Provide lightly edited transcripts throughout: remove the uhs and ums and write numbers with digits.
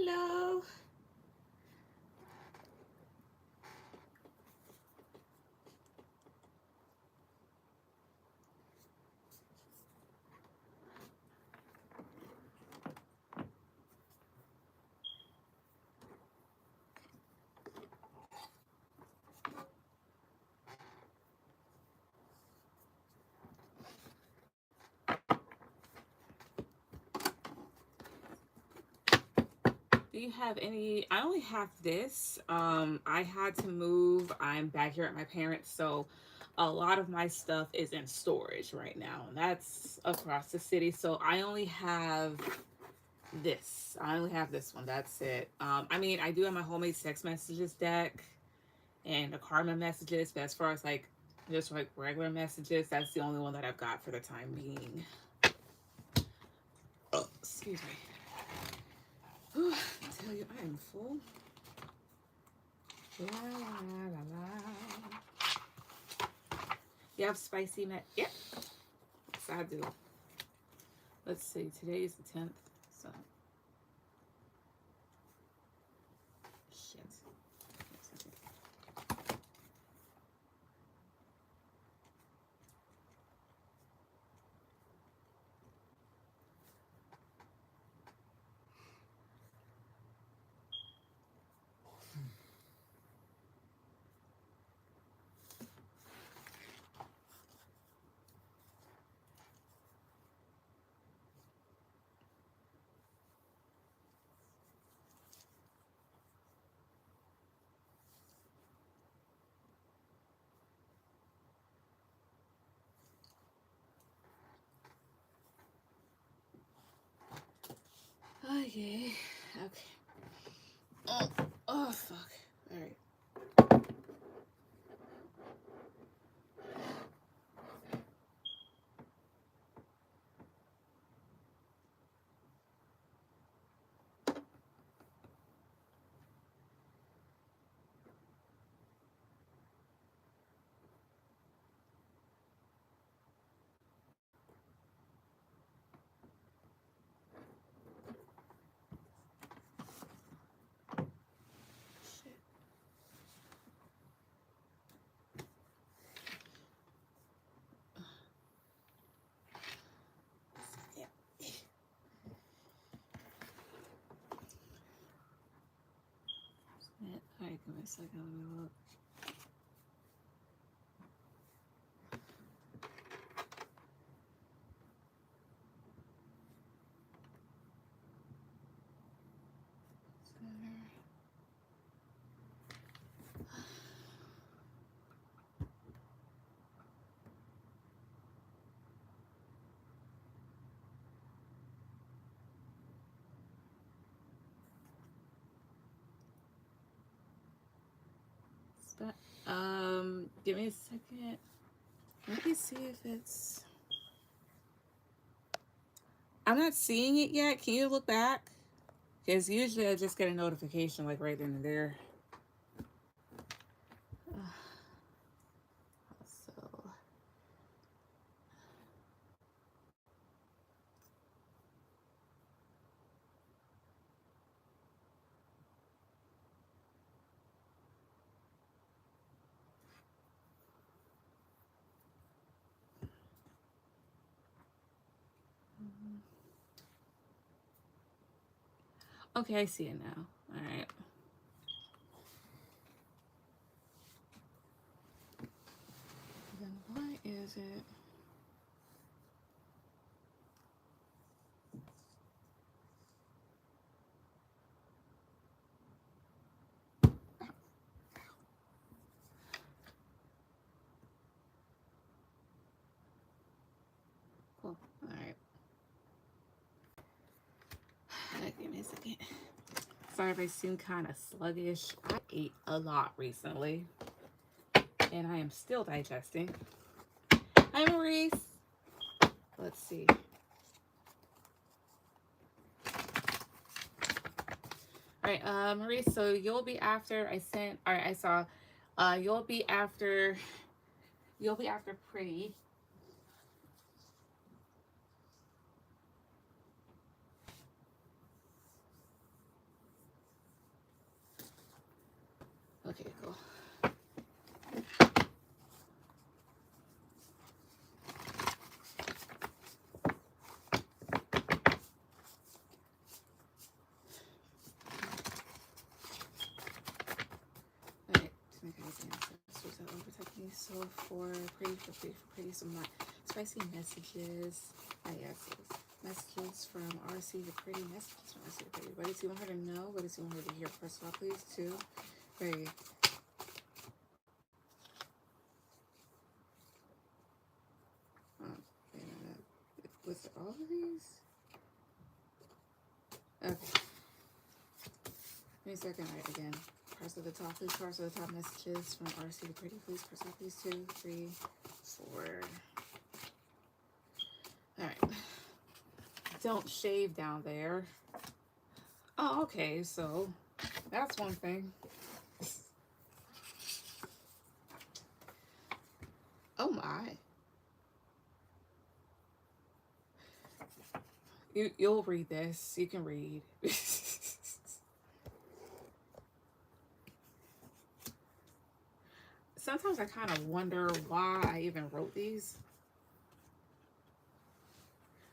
Hello. Do you have any? I only have this. I had to move. I'm back here at my parents, so a lot of my stuff is in storage right now, and that's across the city. So I only have this. I only have this one. That's it. I mean, I do have my homemade text messages deck and the karma messages, but as far as like just like regular messages, that's the only one that I've got for the time being. Oh, excuse me. Whew, I tell you, I am full. La la la la. You have spicy mac? Yep. Yes, I do. Let's see. Today is the 10th. So. Shit. Okay. Okay. Oh, oh fuck. All right. Shit. Yeah. All right. Give me a second. Let me look. Give me a second. Let me see if it's. I'm not seeing it yet. Can you look back? Because usually I just get a notification like right then and there. So. Okay, I see it now. All right. Then why is it? Cool. All right. Give me a second. Sorry if I seem kind of sluggish. I ate a lot recently, and I am still digesting. Hi, Maurice. Let's see. All right, Maurice. So you'll be after I sent. All right, I saw. You'll be after. You'll be after Pretty. Okay, cool. Alright, to make guys answers that will protect me. So for pretty, some not spicy messages. Yes. Messages from RC to pretty. Messages from RC to pretty. What does he want her to know? What does he want her to hear? First off, please. Two. Very. Was it all of these? Okay. Give me a second. All right, again. Parts of the top, please. Parts of the top messages from RC to pretty, please. Parts off, please. 2, 3, 4. All right. Don't shave down there. Oh, okay. So that's one thing. Oh my. You'll read this. You can read. Sometimes I kind of wonder why I even wrote these.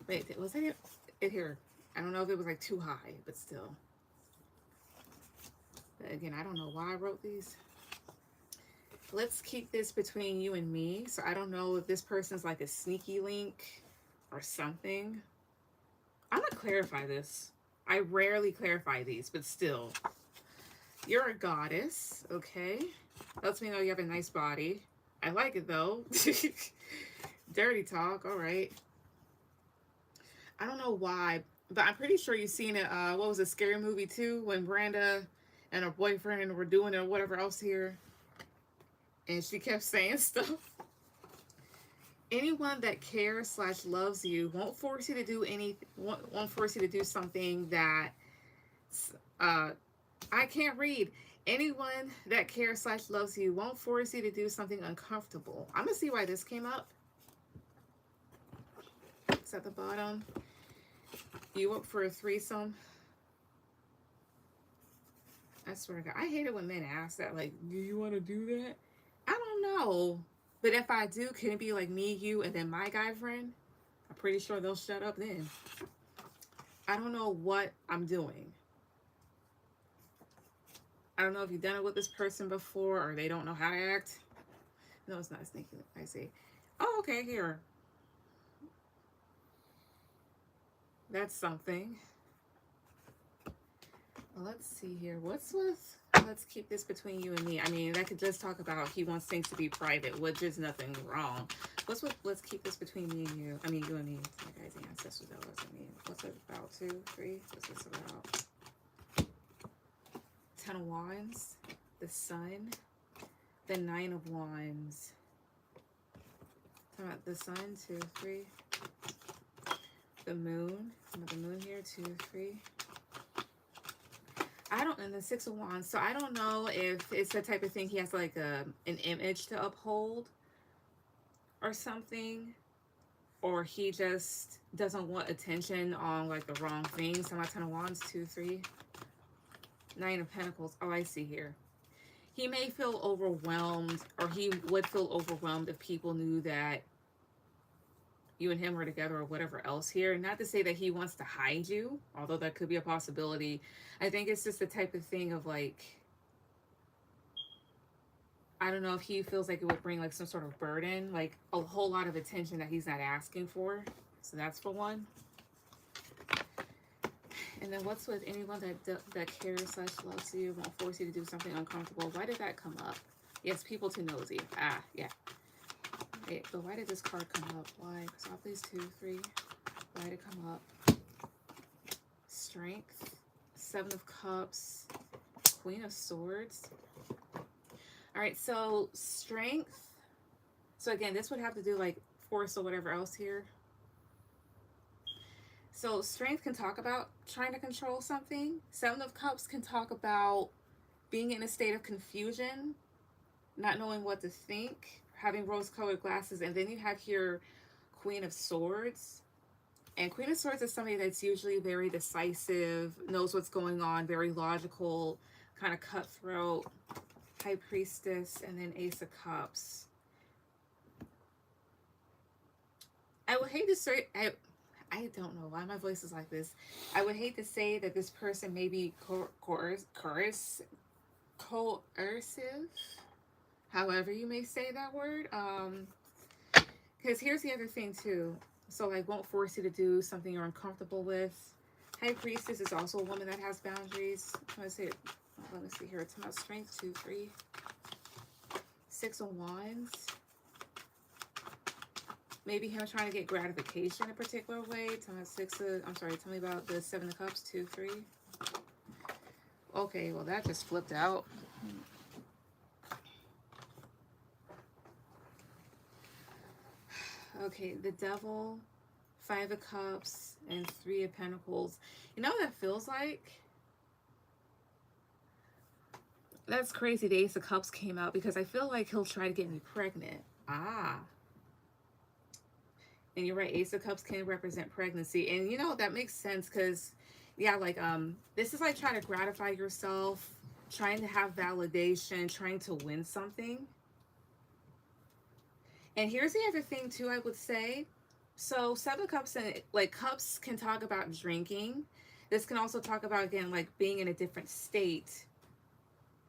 Wait, was it here? I don't know if it was like too high, but still. But again, I don't know why I wrote these. Let's keep this between you and me. So I don't know if this person's like a sneaky link or something. I'm gonna clarify this. I rarely clarify these, but still. You're a goddess, okay? Lets me know you have a nice body. I like it though. Dirty talk, all right. I don't know why, but I'm pretty sure you've seen it. What was it, Scary Movie 2, when Brenda and her boyfriend were doing it or whatever else here, and she kept saying stuff. Anyone that cares / loves you won't force you to do anything. Won't force you to do something that I can't read. Anyone that cares / loves you won't force you to do something uncomfortable. I'm gonna see why this came up. It's at the bottom. You up for a threesome? I swear to God, I hate it when men ask that. Like, do you want to do that? I don't know. But if I do, can it be like me, you, and then my guy friend? I'm pretty sure they'll shut up then. I don't know what I'm doing. I don't know if you've done it with this person before or they don't know how to act. No, it's not sneaky. I see. Oh, okay, here. That's something. Well, let's see here. What's with... Let's keep this between you and me. I mean, that could just talk about he wants things to be private, which is nothing wrong. What's with... Let's keep this between me and you. I mean, you and me. My guys' ancestors. That wasn't me. What's it about? 2, 3? What's this about? 10 of Wands. The Sun. The 9 of Wands. Talking about the Sun. 2, 3. The Moon. The Moon here. 2, 3. I don't, and the 6 of Wands. So I don't know if it's the type of thing he has like an image to uphold or something, or he just doesn't want attention on like the wrong things. So my 10 of Wands, 2, 3, 9 of Pentacles. Oh, I see here. He may feel overwhelmed, or he would feel overwhelmed if people knew that you and him are together or whatever else here. Not to say that he wants to hide you, although that could be a possibility. I think it's just the type of thing of like, I don't know if he feels like it would bring like some sort of burden, like a whole lot of attention that he's not asking for. So that's for one. And then what's with anyone that cares / loves you, won't force you to do something uncomfortable? Why did that come up? Yes, people too nosy. Ah, yeah. Wait, but why did this card come up? Why? So please 2, 3. Why did it come up? Strength. 7 of Cups. Queen of Swords. All right, so strength. So again, this would have to do like force or whatever else here. So strength can talk about trying to control something. 7 of Cups can talk about being in a state of confusion, not knowing what to think, having rose-colored glasses. And then you have here Queen of Swords. And Queen of Swords is somebody that's usually very decisive, knows what's going on, very logical, kind of cutthroat. High Priestess, and then Ace of Cups. I would hate to say, I don't know why my voice is like this. I would hate to say that this person may be coercive, however you may say that word. Because here's the other thing too. So like won't force you to do something you're uncomfortable with. High Priestess is also a woman that has boundaries. Let me see here. It's about strength, 2, 3. 6 of Wands. Maybe him trying to get gratification a particular way. Tell me about the 7 of Cups, 2, 3. Okay, well that just flipped out. Okay, the Devil, 5 of Cups, and 3 of Pentacles. You know what that feels like? That's crazy. The Ace of Cups came out because I feel like he'll try to get me pregnant. Ah. And you're right, Ace of Cups can represent pregnancy. And you know, that makes sense because, yeah, like, this is like trying to gratify yourself, trying to have validation, trying to win something. And here's the other thing too, I would say. So 7 of Cups and like cups can talk about drinking. This can also talk about, again, like being in a different state.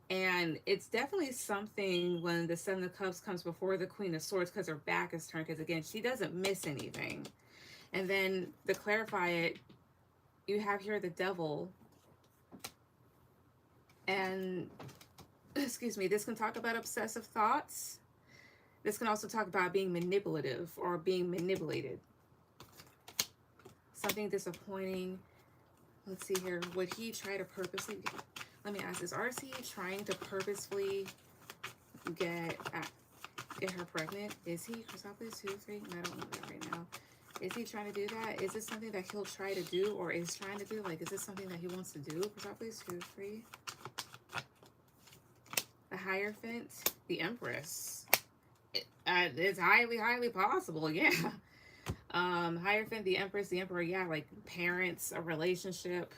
And it's definitely something when the 7 of Cups comes before the Queen of Swords because her back is turned. Because again, she doesn't miss anything. And then to clarify it, you have here the Devil. And, excuse me, this can talk about obsessive thoughts. This can also talk about being manipulative or being manipulated. Something disappointing. Let's see here. Would he try to purposely... Let me ask this. Is he trying to purposefully get her pregnant? Is he? Chrysopolis 2, 3? I don't know that right now. Is he trying to do that? Is this something that he'll try to do or is trying to do? Like, is this something that he wants to do? Chrysopolis 2, 3. The Hierophant. The Empress. It's highly, highly possible. Yeah. Hierophant, the Empress, the Emperor. Yeah, like parents, a relationship.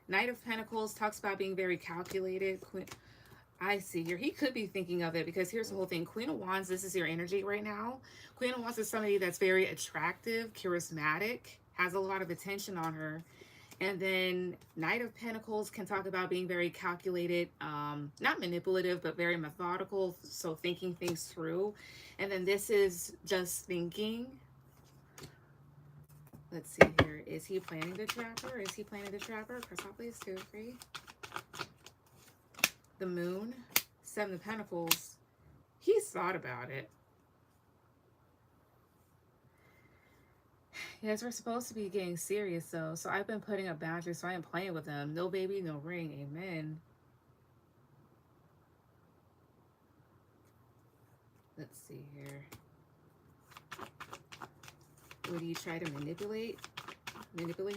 Knight of Pentacles talks about being very calculated. I see here. He could be thinking of it because here's the whole thing. Queen of Wands, this is your energy right now. Queen of Wands is somebody that's very attractive, charismatic, has a lot of attention on her. And then Knight of Pentacles can talk about being very calculated, not manipulative, but very methodical. So thinking things through. And then this is just thinking. Let's see here. Is he planning to trap her? Is he planning to trap her? Chrysopolis 2, 3. The Moon. 7 of Pentacles. He's thought about it. Yes, we're supposed to be getting serious though. So I've been putting up boundaries. So I am playing with them. No baby, no ring. Amen. Let's see here. Would he try to manipulate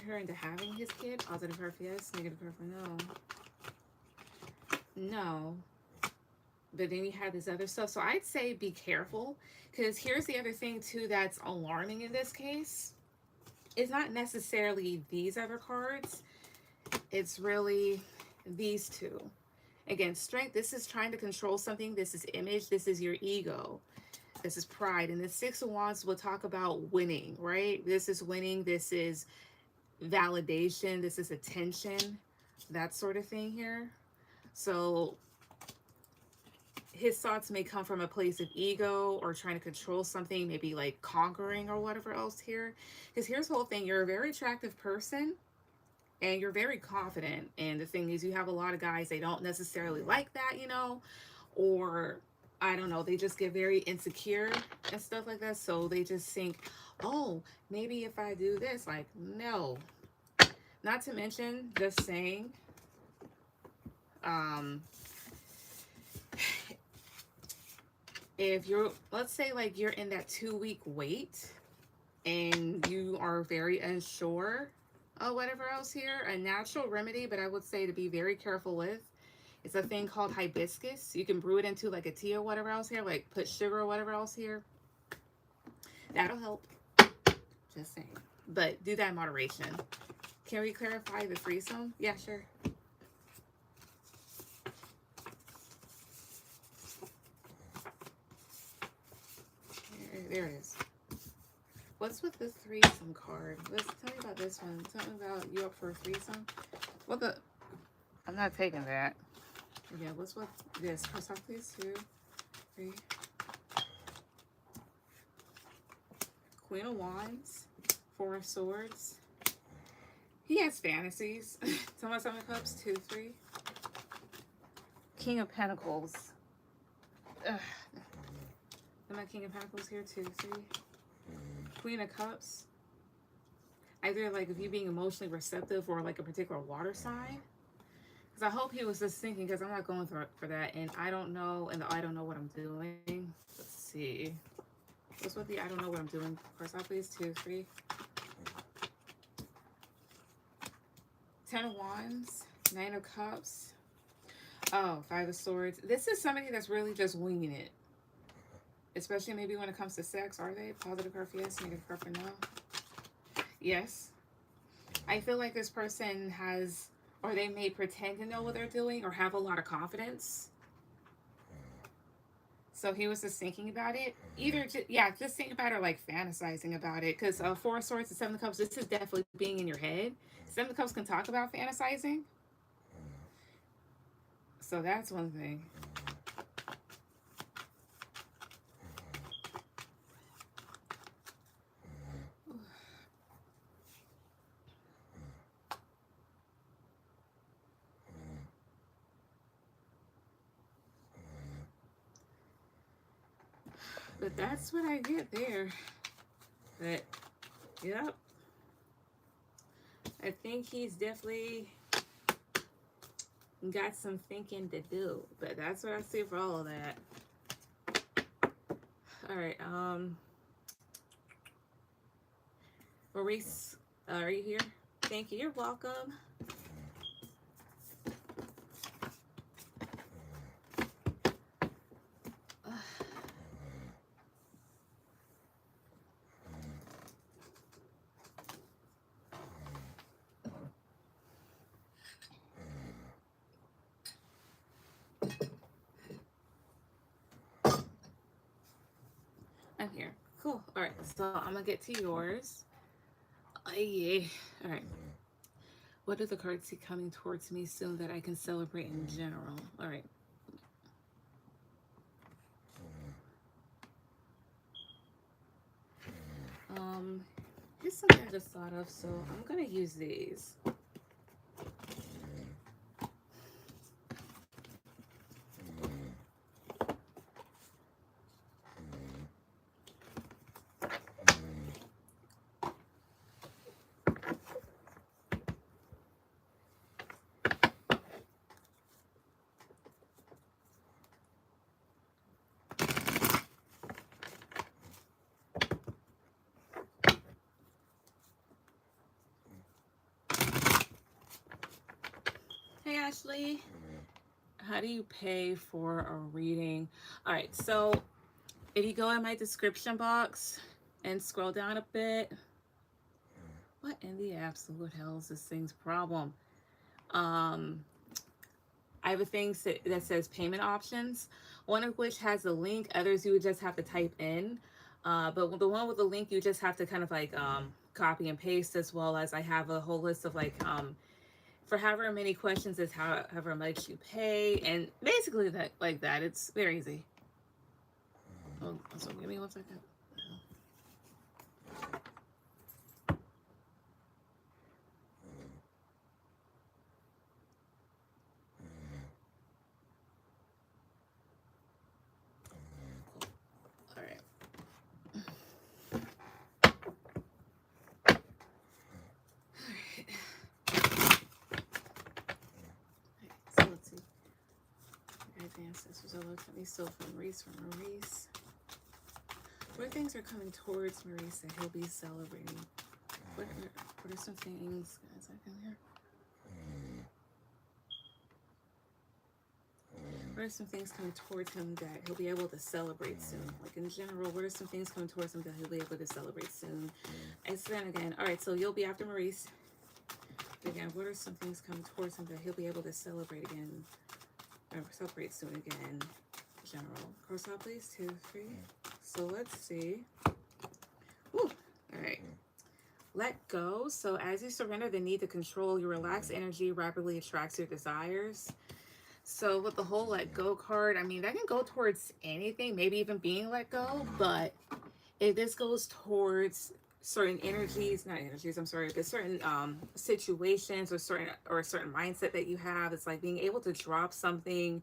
her into having his kid? Positive her for yes, negative her for no. No. But then you have this other stuff. So I'd say be careful. Because here's the other thing too that's alarming in this case. It's not necessarily these other cards. It's really these two. Again, strength. This is trying to control something. This is image. This is your ego. This is pride. And the 6 of Wands will talk about winning, right? This is winning. This is validation. This is attention. That sort of thing here. So his thoughts may come from a place of ego or trying to control something, maybe like conquering or whatever else here. Because here's the whole thing. You're a very attractive person and you're very confident. And the thing is, you have a lot of guys, they don't necessarily like that, you know, or I don't know, they just get very insecure and stuff like that. So they just think, oh, maybe if I do this, like, no. Not to mention, just saying, if you're, let's say like you're in that 2-week wait and you are very unsure of whatever else here, a natural remedy, but I would say to be very careful with, it's a thing called hibiscus. You can brew it into like a tea or whatever else here, like put sugar or whatever else here. That'll help. Just saying. But do that in moderation. Can we clarify the threesome? Yeah, sure. there it is. What's with the threesome card? Let's tell me about this one. Tell me about you up for a threesome. What the? I'm not taking that. Yeah, what's with this? Press off, please. 2, 3. Queen of Wands. 4 of Swords. He has fantasies. Tell me 7 of Cups. 2, 3. King of Pentacles. Ugh. Am I King of Pentacles here? 2, 3. Queen of Cups. Either like if you being emotionally receptive or like a particular water sign. Because I hope he was just thinking, because I'm not going for that. And I don't know, and I don't know what I'm doing. Let's see. What's with the I don't know what I'm doing? First off, please. 2, 3. 10 of Wands. 9 of Cups. Oh, 5 of Swords. This is somebody that's really just winging it. Especially maybe when it comes to sex. Are they? Positive card for yes, negative card for no. Yes. I feel like this person has, or they may pretend to know what they're doing or have a lot of confidence. So he was just thinking about it. Either, just think about it or like fantasizing about it. Because 4 of Swords and 7 of Cups, this is definitely being in your head. 7 of Cups can talk about fantasizing. So that's one thing. But that's what I get there. But, yep. I think he's definitely got some thinking to do. But that's what I see for all of that. Alright, Maurice, are you here? Thank you. You're welcome. I'm here. Cool. All right. So I'm gonna get to yours. Yeah. All right. What are the cards see coming towards me soon that I can celebrate in general? All right. Here's something I just thought of, so I'm gonna use these. Hey Ashley, how do you pay for a reading? All right, so if you go in my description box and scroll down a bit, what in the absolute hell is this thing's problem? I have a thing that says payment options, one of which has a link, others you would just have to type in. But the one with the link, you just have to kind of like copy and paste, as well as I have a whole list of like for however many questions is however much you pay, and basically that like that. It's very easy. Oh, so give me 1 second. All right. So let's see. Ancestors are looking at me still from Maurice. What things are coming towards Maurice that he'll be celebrating? What are some things, guys, I can hear? What are some things coming towards him that he'll be able to celebrate soon? Like in general, what are some things coming towards him that he'll be able to celebrate soon? And then again, all right, so you'll be after Maurice. Again, what are some things coming towards him that he'll be able to celebrate again? Or celebrate soon again? General. Cross out, please. 2, 3. So let's see. Ooh, all right. Let go. So as you surrender the need to control, your relaxed energy rapidly attracts your desires. So with the whole let go card, I mean, that can go towards anything, maybe even being let go. But if this goes towards certain energies, not energies, I'm sorry, but certain situations or a certain mindset that you have, it's like being able to drop something,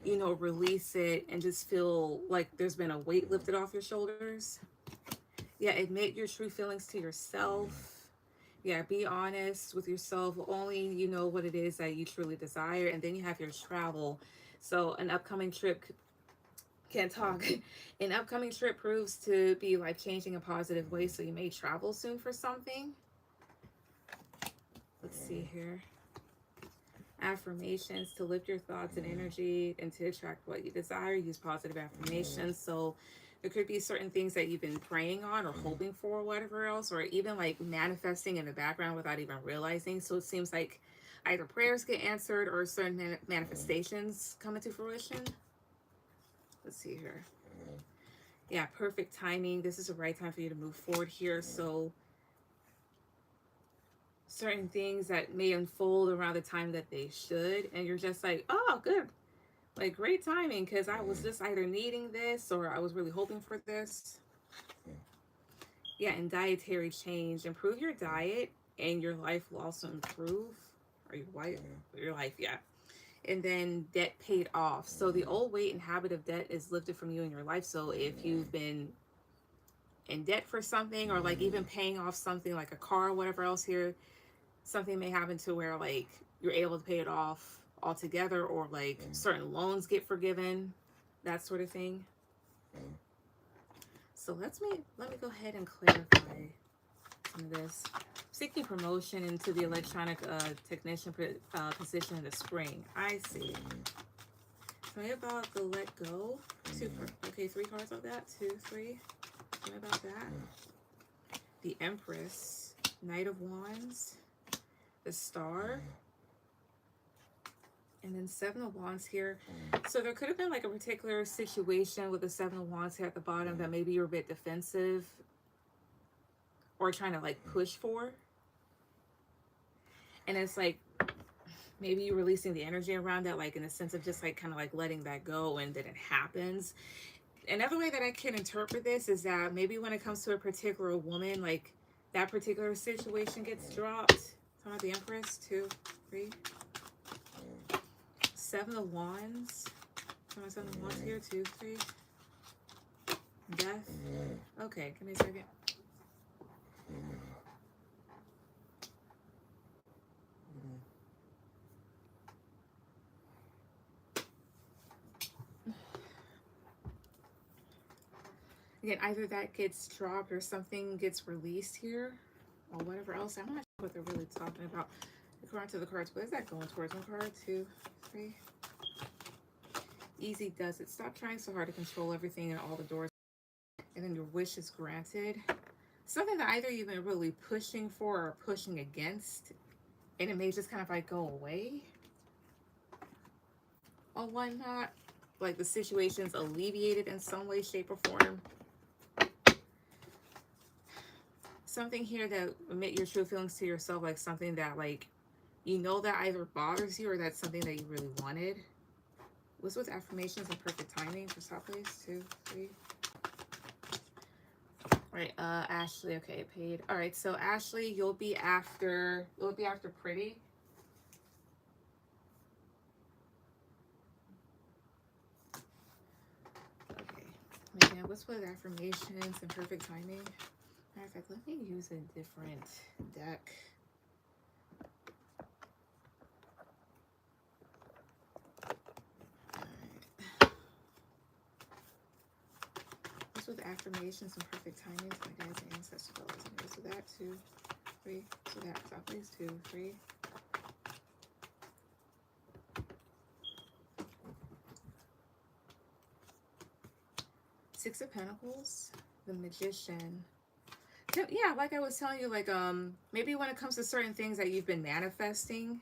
you know, release it and just feel like there's been a weight lifted off your shoulders. Yeah, admit your true feelings to yourself. Yeah, be honest with yourself. Only you know what it is that you truly desire. And then you have your travel. So an upcoming trip, can't talk. An upcoming trip proves to be life changing in positive ways. So you may travel soon for something. Let's see here. Affirmations to lift your thoughts and energy and to attract what you desire. Use positive affirmations. So there could be certain things that you've been praying on or hoping for, or whatever else, or even like manifesting in the background without even realizing. So it seems like either prayers get answered or certain manifestations come into fruition. Let's see here. Yeah, perfect timing. This is the right time for you to move forward here. So certain things that may unfold around the time that they should, and you're just like, oh, good, like great timing, because I was just either needing this or I was really hoping for this. Yeah, and dietary change. Improve your diet and your life will also improve. Or your life, yeah. And then debt paid off. So the old weight and habit of debt is lifted from you in your life. So if you've been in debt for something, or like even paying off something like a car or whatever else here, something may happen to where like you're able to pay it off altogether, or like certain loans get forgiven, that sort of thing. So let me go ahead and clarify some of this. Seeking promotion into the electronic technician position in the spring. I see. Tell me about the let go. Okay, 3 cards of that. 2, 3. Tell me about that. The Empress, Knight of Wands, the Star, and then 7 of Wands here. So there could have been like a particular situation with the 7 of Wands here at the bottom that maybe you're a bit defensive or trying to like push for. And it's like maybe you're releasing the energy around that, like in the sense of just like kind of like letting that go, and then it happens. Another way that I can interpret this is that maybe when it comes to a particular woman, like that particular situation gets dropped. Talking about the Empress, 2, 3. 7 of Wands. Talking about 7 of Wands here, 2, 3. Death. Okay, give me a second. Again, either that gets dropped or something gets released here, or whatever else. I'm not sure what they're really talking about. According to the cards, what is that going towards? 1 card, 2, 3. Easy does it. Stop trying so hard to control everything and all the doors, and then your wish is granted. Something that either you've been really pushing for or pushing against, and it may just kind of like go away or whatnot. Like the situation's alleviated in some way, shape, or form. Something here that admit your true feelings to yourself, like something that like you know that either bothers you or that's something that you really wanted. What's with affirmations and perfect timing for top place? 2, 3. All right, Ashley. Okay, paid. All right, so Ashley, you'll be after Pretty. Okay. Again, what's with affirmations and perfect timing? Matter of fact, let me use a different deck. What's with affirmations and perfect timing? My dad's ancestors. So that 2, 3. So that top place 2, 3. Six of Pentacles, the Magician. Yeah, like I was telling you, like maybe when it comes to certain things that you've been manifesting,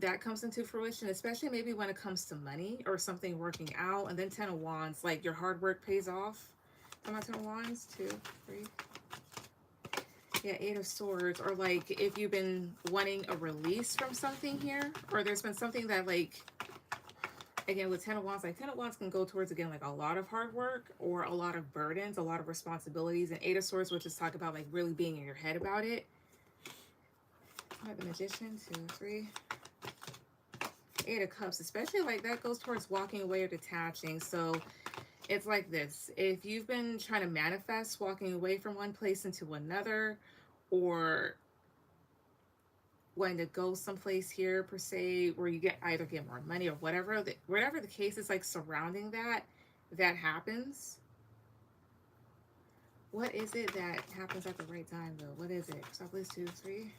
that comes into fruition, especially maybe when it comes to money or something working out. And then Ten of Wands, like your hard work pays off. Come on, Ten of Wands, 2, 3. Yeah, Eight of Swords, or like if you've been wanting a release from something here, or there's been something that like, again with Ten of Wands, like Ten of Wands can go towards, again, like a lot of hard work or a lot of burdens, a lot of responsibilities. And Eight of Swords, which is talk about like really being in your head about it. The Magician, 2, 3. Eight of Cups, especially like that goes towards walking away or detaching. So it's like this: if you've been trying to manifest walking away from one place into another, or wanting to go someplace here per se, where you either get more money or whatever the case is, like surrounding that happens. What is it that happens at the right time though? What is it? So please, 2, 3.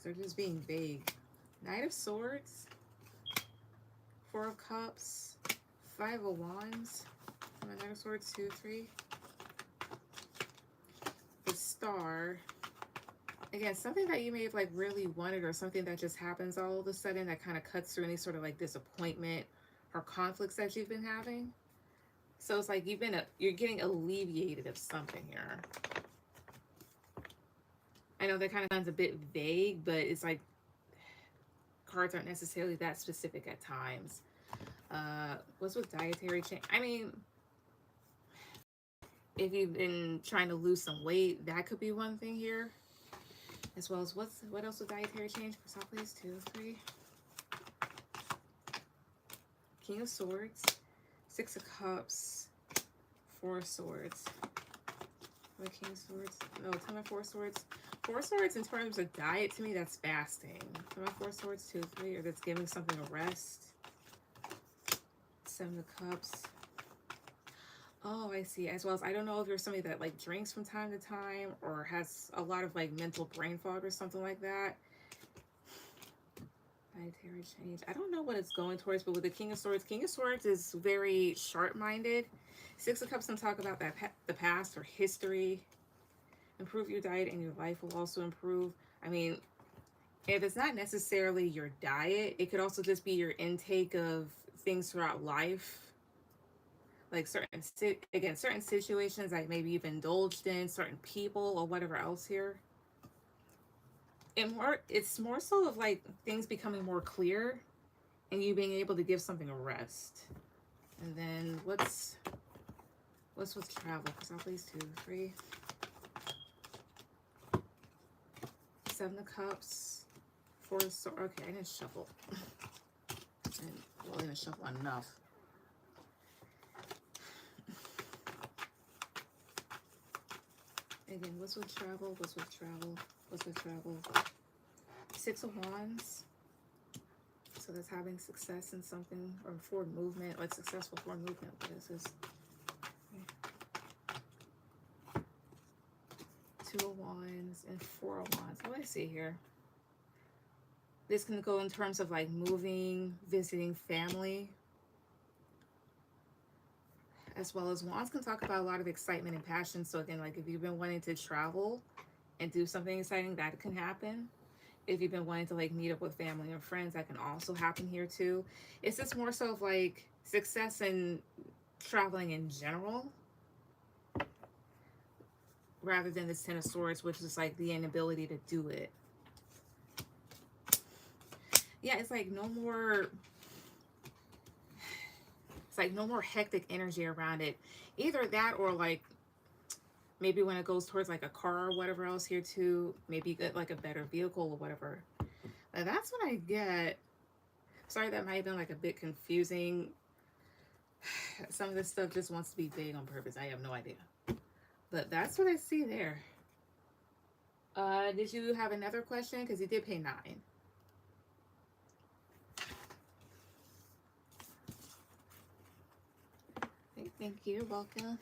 So just being vague. Knight of Swords, 4 of Cups, 5 of Wands, Knight of Swords, 2, 3. The Star. Again, something that you may have like really wanted, or something that just happens all of a sudden that kind of cuts through any sort of like disappointment or conflicts that you've been having. So it's like you're getting alleviated of something here. I know that kind of sounds a bit vague, but it's like cards aren't necessarily that specific at times. What's with dietary change? I mean, if you've been trying to lose some weight, that could be one thing here. As well as what else with dietary change? For top please, 2, 3. King of Swords, 6 of Cups, 4 of Swords. What King of Swords? No, tell me 4 Swords. 4 Swords in terms of diet, to me, that's fasting. Tell me 4 Swords, 2, 3, or that's giving something a rest. 7 of Cups. Oh, I see. As well as, I don't know if you're somebody that like drinks from time to time, or has a lot of like mental brain fog or something like that. Dietary change. I don't know what it's going towards, but with the King of Swords is very sharp-minded. 6 of Cups can talk about that the past or history. Improve your diet and your life will also improve. I mean, if it's not necessarily your diet, it could also just be your intake of things throughout life. Like certain situations that maybe you've indulged in, certain people or whatever else here. It's more so of like things becoming more clear and you being able to give something a rest. And then what's with travel? Because I'll please 2, 3. 7 of Cups, 4 of Swords. Okay, I didn't shuffle. I didn't shuffle enough. Again, what's with travel? 6 of Wands. So that's having success in something, or forward movement, like successful forward movement. What is this? 2 of Wands and 4 of Wands. What do I see here? This can go in terms of like moving, visiting family. As well as Wands can talk about a lot of excitement and passion. So again, like if you've been wanting to travel and do something exciting, that can happen. If you've been wanting to like meet up with family or friends, that can also happen here too. It's just more so of like success in traveling in general, rather than this 10 of Swords, which is like the inability to do it. Yeah, it's like no more hectic energy around it. Either that, or like maybe when it goes towards like a car or whatever else here too, maybe you get like a better vehicle or whatever. That's what I get. Sorry, that might have been like a bit confusing. Some of this stuff just wants to be vague on purpose. I have no idea. But that's what I see there. Did you have another question? Because you did pay 9. Thank you. You're welcome.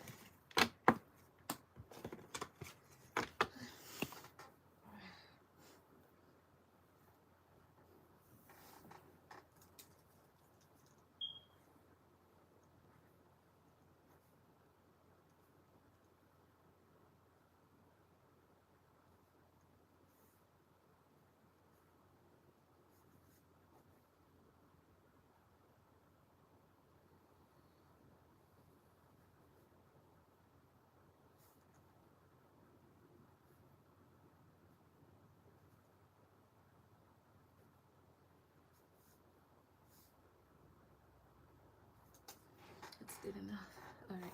Good enough. All right.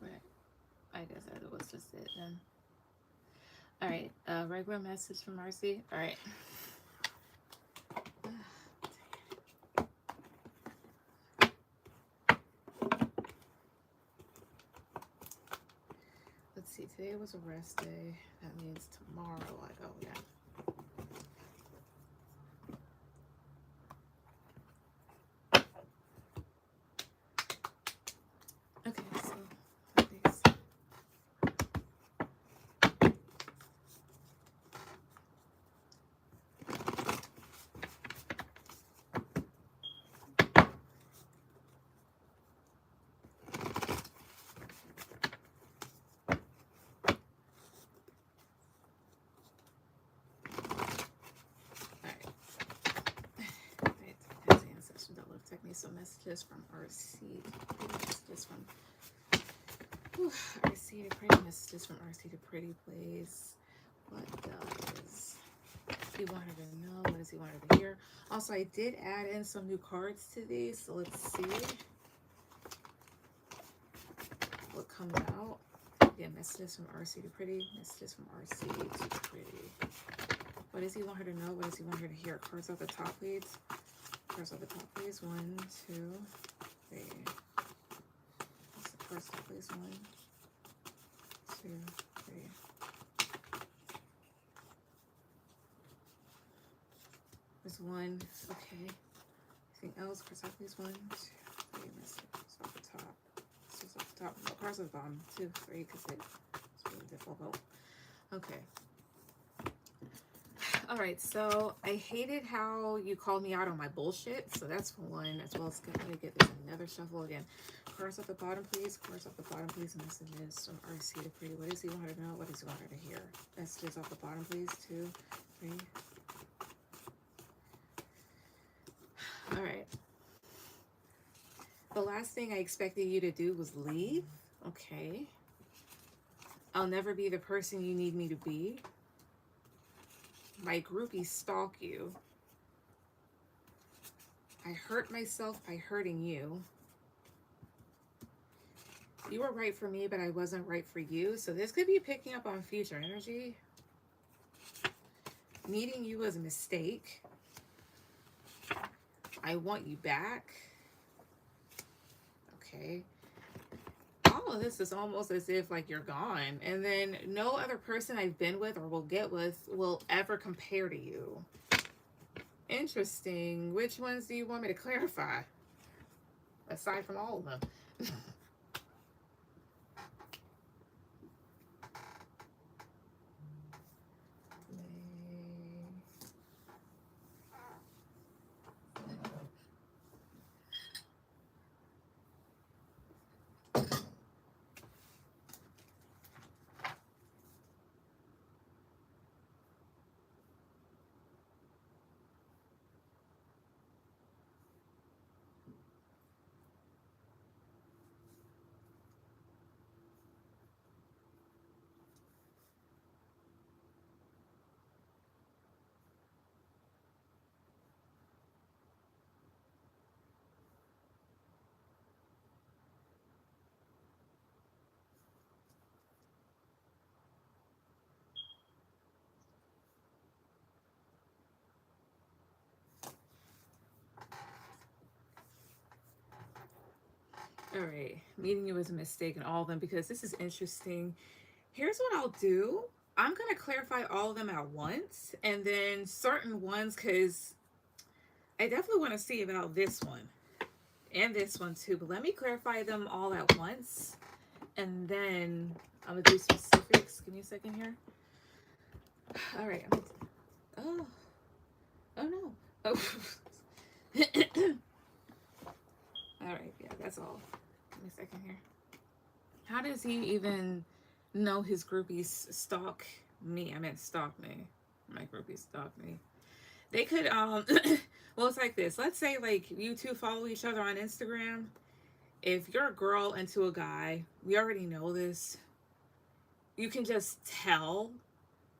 Right. I guess that was just it then. All right. Regular message from Marcy. All right. Let's see. Today was a rest day. That means tomorrow I go again. Okay, so these. Text me some messages from RC. Messages from RC to Pretty. Messages from RC to Pretty, please. What does he want her to know? What does he want her to hear? Also, I did add in some new cards to these, so let's see what comes out. Yeah, messages from RC to Pretty. Messages from RC to Pretty. What does he want her to know? What does he want her to hear? Cards off the top, please. Cards off the top, please. 1, 2, 3. Cards top, please. 1, 2, 3. There's 1. Okay. Anything else? Cards top, please. 1, 2, 3. Messages off the top. Messages off the top. No, cards off the bottom. 2, 3, because it's really difficult. Okay. All right, so I hated how you called me out on my bullshit. So that's one, as well as going to get this another shuffle again. Cards at the bottom, please. Cards at the bottom, please. Messages from RC to Pretty. What does he want her to know? What does he want her to hear? Messages off the bottom, please. 2, 3. All right. The last thing I expected you to do was leave. Okay. I'll never be the person you need me to be. My groupies stalk you. I hurt myself by hurting you. You were right for me, but I wasn't right for you. So this could be picking up on future energy. Meeting you was a mistake. I want you back. Okay. All of this is almost as if like you're gone, and then no other person I've been with or will get with will ever compare to you. Interesting. Which ones do you want me to clarify? Aside from all of them. All right, meeting you was a mistake in all of them because this is interesting. Here's what I'll do. I'm going to clarify all of them at once, and then certain ones, because I definitely want to see about this one and this one too, but let me clarify them all at once, and then I'm going to do specifics. Give me a second here. All right. Oh no. Oh. All right, yeah, that's all. Give me a second here. How does he even know his groupies stalk me? I meant stalk me. My groupies stalk me. They could, well, it's like this. Let's say, like, you two follow each other on Instagram. If you're a girl into a guy, we already know this. You can just tell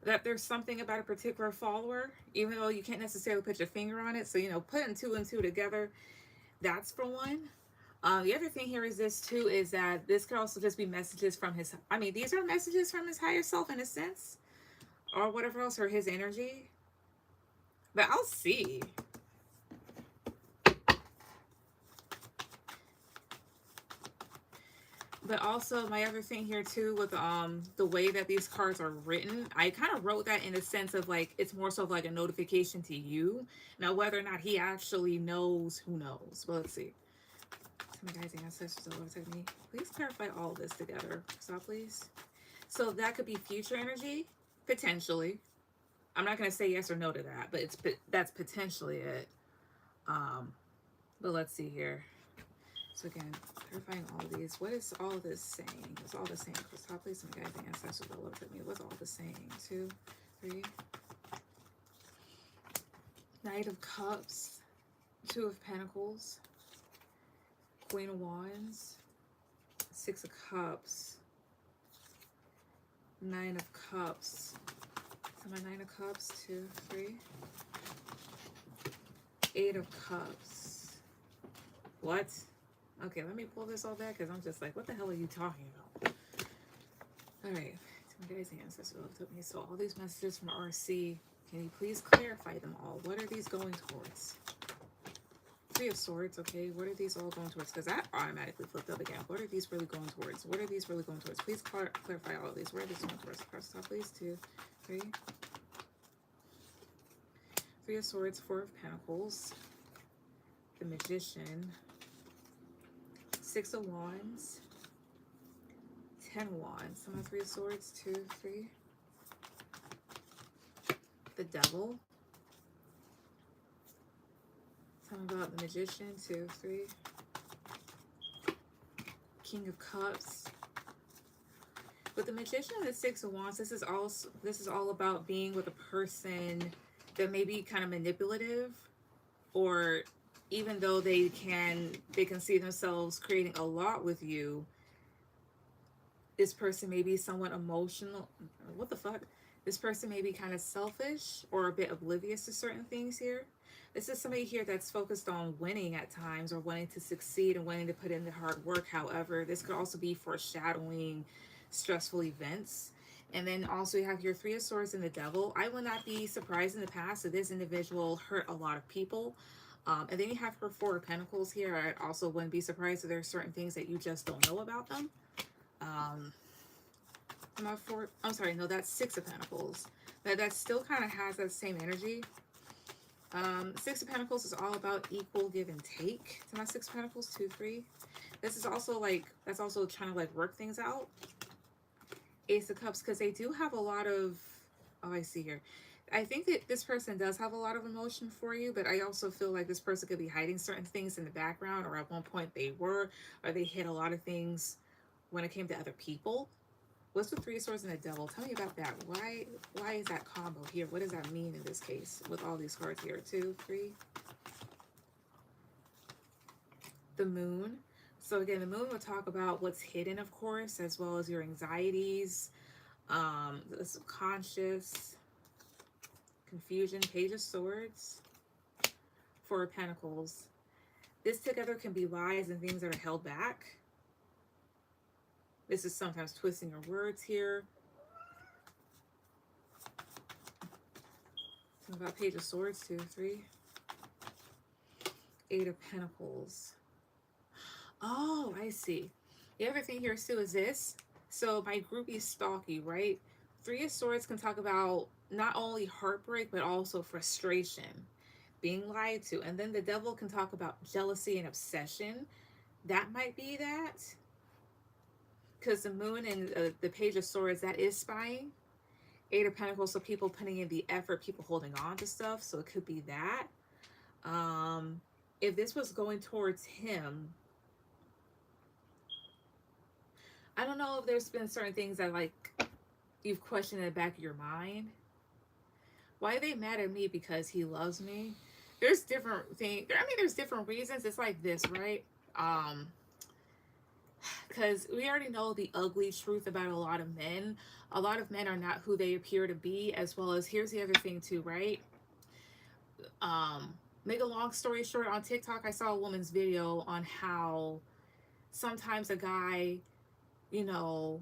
that there's something about a particular follower, even though you can't necessarily put your finger on it. So, you know, putting 2 and 2 together, That's for one. The other thing here is this too, is that this could also just be messages from his, I mean, these are messages from his higher self in a sense, or whatever else, or his energy. But I'll see. But also my other thing here too with the way that these cards are written, I kind of wrote that in the sense of like it's more so of like a notification to you. Now whether or not he actually knows, who knows? But let's see. So my guys and ancestors will protect me. Please clarify all this together. Stop, please. So that could be future energy, potentially. I'm not gonna say yes or no to that, but that's potentially it. Um, but let's see here. So again, clarifying all these. What is all this saying? It's all the same. Crystal, please, some guys and ancestors will look at me. What's all the saying? 2, 3. Knight of Cups, 2 of Pentacles, Queen of Wands, 6 of Cups, 9 of Cups. So my 9 of Cups, 2, 3. 8 of Cups. What? Okay, let me pull this all back because I'm just like, what the hell are you talking about? All right, so my guys' ancestors took me. So all these messages from RC, can you please clarify them all? What are these going towards? 3 of Swords, okay. What are these all going towards? Because that automatically flipped up again. What are these really going towards? What are these really going towards? Please clarify all of these. Where are these going towards? Press top, please. 2, 3. 3 of Swords, 4 of Pentacles, the Magician, 6 of Wands, 10 of Wands. Some of 3 of Swords, 2, 3. The Devil. Tell me about the Magician, 2, 3. King of Cups. With the Magician and the 6 of Wands, this is all about being with a person that may be kind of manipulative, or even though they can see themselves creating a lot with you, this person may be somewhat emotional. What the fuck? This person may be kind of selfish or a bit oblivious to certain things here. This is somebody here that's focused on winning at times, or wanting to succeed and wanting to put in the hard work. However, this could also be foreshadowing stressful events. And then also you have your 3 of Swords and the Devil. I will not be surprised in the past that this individual hurt a lot of people. And then you have her 4 of Pentacles here. I also wouldn't be surprised if there are certain things that you just don't know about them. I'm sorry, no, that's 6 of Pentacles. That still kind of has that same energy. 6 of Pentacles is all about equal give and take. To my 6 of Pentacles, 2, 3. This is also like, that's also trying to like work things out. Ace of Cups, because they do have a lot of, oh, I see here. I think that this person does have a lot of emotion for you, but I also feel like this person could be hiding certain things in the background, or at one point they were, or they hid a lot of things when it came to other people. What's the 3 of Swords and the Devil? Tell me about that. Why is that combo here? What does that mean in this case with all these cards here? 2, 3. The Moon. So again, the Moon will talk about what's hidden, of course, as well as your anxieties, the subconscious, confusion. Page of Swords, 4 of Pentacles. This together can be lies and things that are held back. This is sometimes twisting your words here. Something about Page of Swords, 2, 3. 8 of Pentacles. Oh, I see. The other thing here too is this. So my groupie stalky, right? 3 of Swords can talk about not only heartbreak, but also frustration, being lied to. And then the Devil can talk about jealousy and obsession. That might be that. Because the Moon and the Page of Swords, that is spying. 8 of Pentacles, so people putting in the effort, people holding on to stuff. So it could be that. If this was going towards him, I don't know if there's been certain things that like you've questioned in the back of your mind. Why are they mad at me? Because he loves me. There's different things. I mean, there's different reasons. It's like this, right? Because we already know the ugly truth about a lot of men. A lot of men are not who they appear to be, as well as here's the other thing too, right? Make a long story short, on TikTok, I saw a woman's video on how sometimes a guy, you know,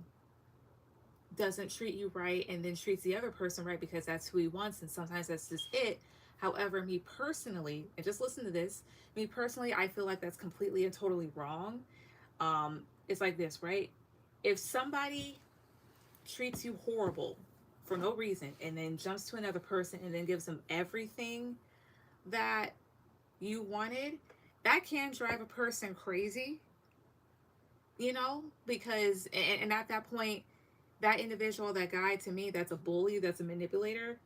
doesn't treat you right and then treats the other person right because that's who he wants, and sometimes that's just it. However, me personally, and just listen to this, me personally, I feel like that's completely and totally wrong. It's like this, right? If somebody treats you horrible for no reason and then jumps to another person and then gives them everything that you wanted, that can drive a person crazy, you know, because, and at that point, that individual, that guy, to me, that's a bully, that's a manipulator,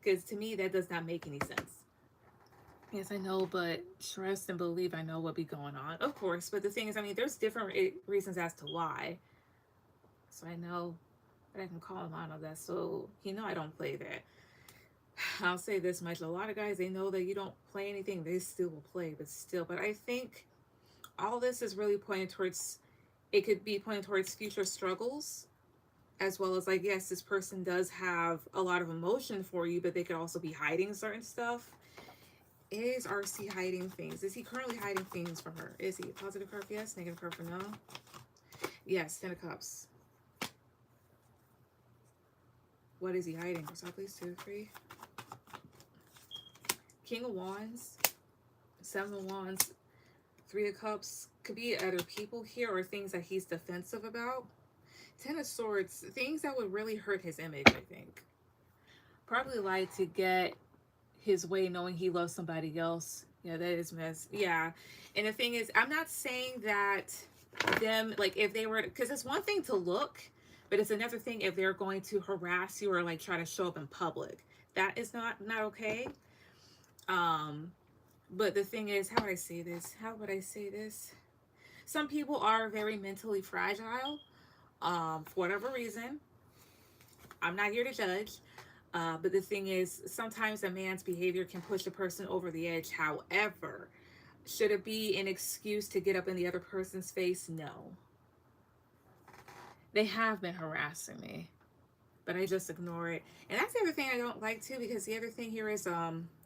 because to me, that does not make any sense. Yes, I know, but trust and believe I know what be going on, of course. But the thing is, I mean, there's different reasons as to why. So I know that I can call him out on that. So you know I don't play that. I'll say this much: a lot of guys, they know that you don't play anything, they still will play, but still. But I think all this is really pointing towards. It could be pointing towards future struggles, as well as like, yes, this person does have a lot of emotion for you, but they could also be hiding certain stuff. Is RC hiding things? Is he currently hiding things from her? Is he? Positive card for yes, negative card for no. Yes, 10 of Cups. What is he hiding? So please, 2, 3. King of Wands, 7 of Wands, 3 of Cups. Could be other people here or things that he's defensive about. 10 of Swords, things that would really hurt his image, I think. Probably like to get his way knowing he loves somebody else. Yeah, that is mess. Yeah. And the thing is, I'm not saying that them, like, if they were, because it's one thing to look, but it's another thing if they're going to harass you or like try to show up in public. That is not okay. But the thing is, how would I say this? How would I say this? Some people are very mentally fragile, for whatever reason. I'm not here to judge. But the thing is, sometimes a man's behavior can push a person over the edge. However, should it be an excuse to get up in the other person's face? No. They have been harassing me, but I just ignore it. And that's the other thing I don't like too, because the other thing here is